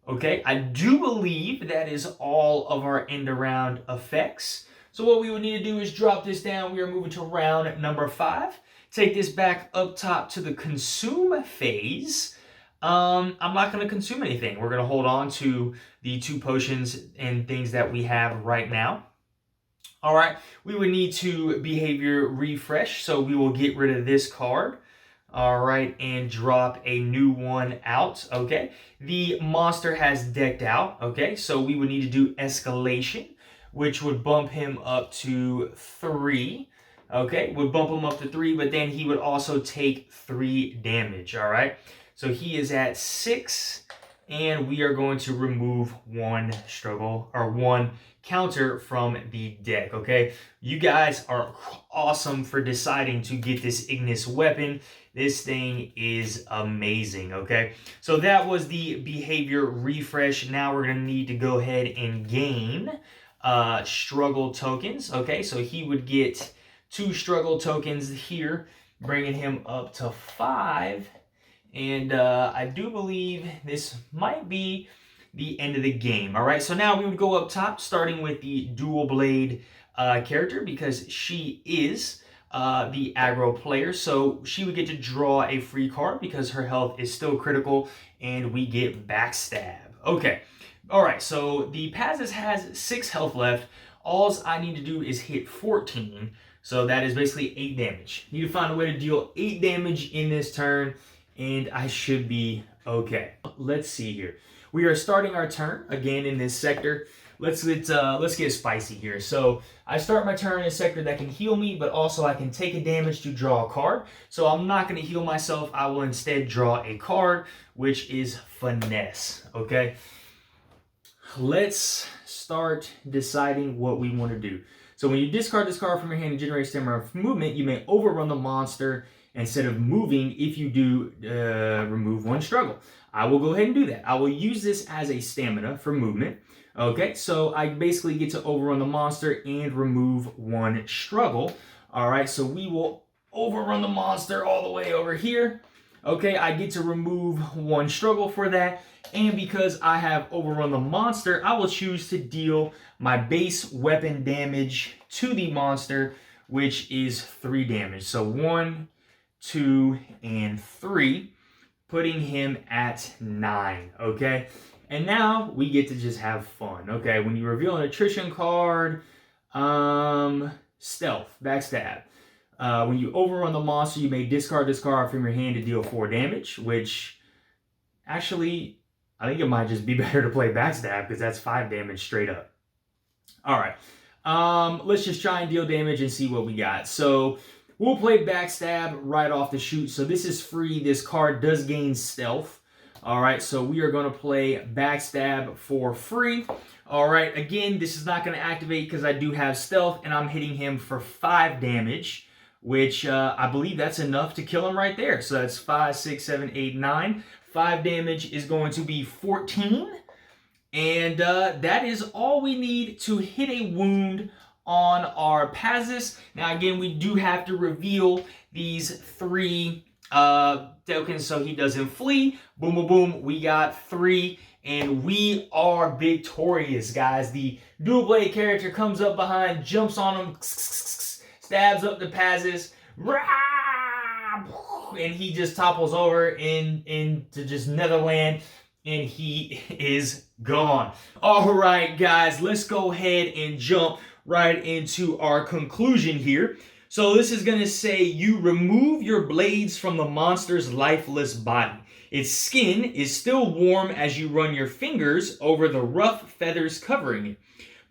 Okay, I do believe that is all of our end around effects. So what we would need to do is drop this down. We are moving to round number 5. Take this back up top to the consume phase. I'm not going to consume anything. We're going to hold on to the 2 potions and things that we have right now. All right, we would need to behavior refresh. So we will get rid of this card. All right, and drop a new one out, okay? The monster has decked out, okay? So we would need to do escalation, which would bump him up to 3, okay? Would bump him up to 3, but then he would also take 3 damage, all right? So he is at 6, and we are going to remove 1 struggle, or 1 counter from the deck, okay? You guys are awesome for deciding to get this Ignis weapon. This thing is amazing, okay? So that was the behavior refresh. Now we're going to need to go ahead and gain struggle tokens, okay? So he would get 2 struggle tokens here, bringing him up to 5. And I do believe this might be the end of the game, all right? So now we would go up top, starting with the dual blade character, because she is the aggro player. So she would get to draw a free card because her health is still critical, and we get backstab. Okay. All right. So the Pazis has 6 health left. All I need to do is hit 14. So that is basically 8 damage. Need to find a way to deal 8 damage in this turn, and I should be okay. Let's see here. We are starting our turn again in this sector. Let's get spicy here. So I start my turn in a sector that can heal me, but also I can take a damage to draw a card. So I'm not going to heal myself. I will instead draw a card, which is finesse. Okay. Let's start deciding what we want to do. So when you discard this card from your hand and generate stamina of movement, you may overrun the monster instead of moving. If you do, remove 1 struggle. I will go ahead and do that. I will use this as a stamina for movement. Okay, so I basically get to overrun the monster and remove 1 struggle. All right, so we will overrun the monster all the way over here. Okay, I get to remove 1 struggle for that. And because I have overrun the monster, I will choose to deal my base weapon damage to the monster, which is 3 damage. So 1, 2, and 3, putting him at 9, okay? And now we get to just have fun, okay? When you reveal an attrition card, stealth, backstab. When you overrun the monster, you may discard this card from your hand to deal 4 damage, which actually, I think it might just be better to play backstab because that's 5 damage straight up. All right, let's just try and deal damage and see what we got. So we'll play backstab right off the shoot. So this is free. This card does gain stealth. All right, so we are going to play backstab for free. All right, again, this is not going to activate because I do have stealth, and I'm hitting him for 5 damage, which I believe that's enough to kill him right there. So that's 5, 6, 7, 8, 9. 5 damage is going to be 14. And that is all we need to hit a wound on our Pazis. Now, again, we do have to reveal these 3 tokens so he doesn't flee. Boom, boom, boom. We got 3, and we are victorious, guys. The dual blade character comes up behind, jumps on him, stabs up the Pazis, and he just topples over into just Netherland, and he is gone. All right, guys, let's go ahead and jump right into our conclusion here. So this is going to say you remove your blades from the monster's lifeless body. Its skin is still warm as you run your fingers over the rough feathers covering it.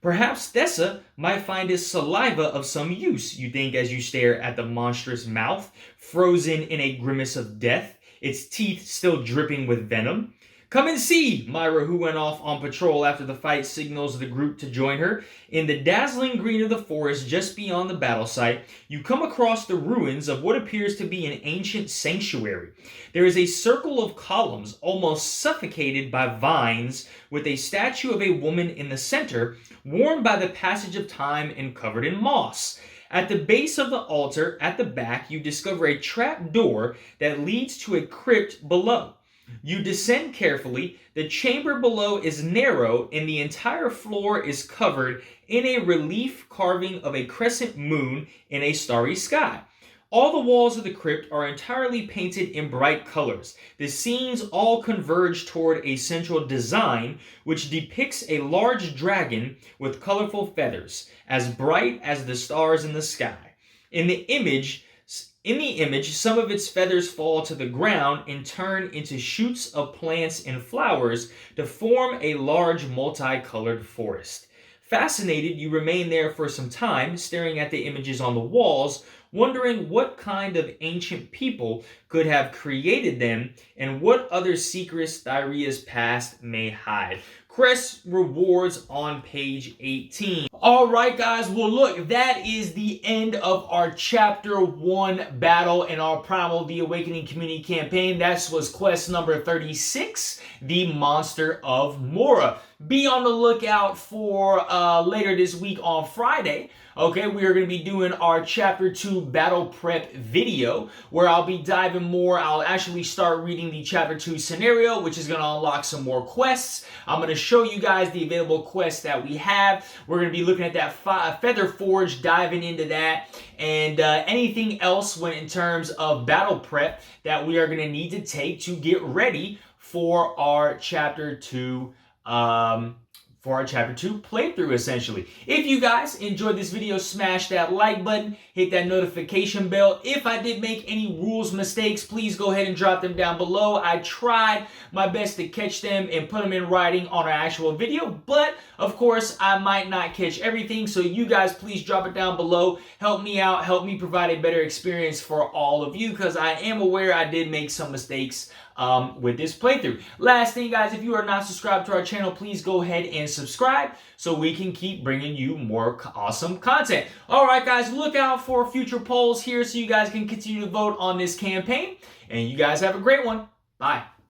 Perhaps Thessa might find his saliva of some use, you think as you stare at the monstrous mouth, frozen in a grimace of death, its teeth still dripping with venom. Come and see, Myra, who went off on patrol after the fight, signals the group to join her. In the dazzling green of the forest just beyond the battle site, you come across the ruins of what appears to be an ancient sanctuary. There is a circle of columns, almost suffocated by vines, with a statue of a woman in the center, worn by the passage of time and covered in moss. At the base of the altar, at the back, you discover a trap door that leads to a crypt below. You descend carefully. The chamber below is narrow, and the entire floor is covered in a relief carving of a crescent moon in a starry sky. All the walls of the crypt are entirely painted in bright colors. The scenes all converge toward a central design, which depicts a large dragon with colorful feathers, as bright as the stars in the sky. In the image, some of its feathers fall to the ground and turn into shoots of plants and flowers to form a large multicolored forest. Fascinated, you remain there for some time, staring at the images on the walls, wondering what kind of ancient people could have created them and what other secrets Thyria's past may hide. Quest rewards on page 18. All right, guys. Well, look, that is the end of our Chapter 1 battle in our Primal The Awakening Community Campaign. That was quest number 36, the Monster of Muara. be on the lookout for later this week on Friday. Okay, we are going to be doing our Chapter 2 Battle Prep video, where I'll be diving more. I'll actually start reading the Chapter 2 scenario, which is going to unlock some more quests. I'm going to show you guys the available quests that we have. We're going to be looking at that Feather Forge, diving into that, and anything else when in terms of battle prep that we are going to need to take to get ready for our Chapter 2 playthrough, essentially. If you guys enjoyed this video, smash that like button, hit that notification bell. If I did make any rules mistakes, please go ahead and drop them down below. I tried my best to catch them and put them in writing on an actual video, but of course I might not catch everything, so you guys please drop it down below. Help me out, help me provide a better experience for all of you, because I am aware I did make some mistakes with this playthrough. Last thing, guys, if you are not subscribed to our channel, please go ahead and subscribe so we can keep bringing you more awesome content. All right, guys, look out for future polls here so you guys can continue to vote on this campaign. And you guys have a great one. Bye.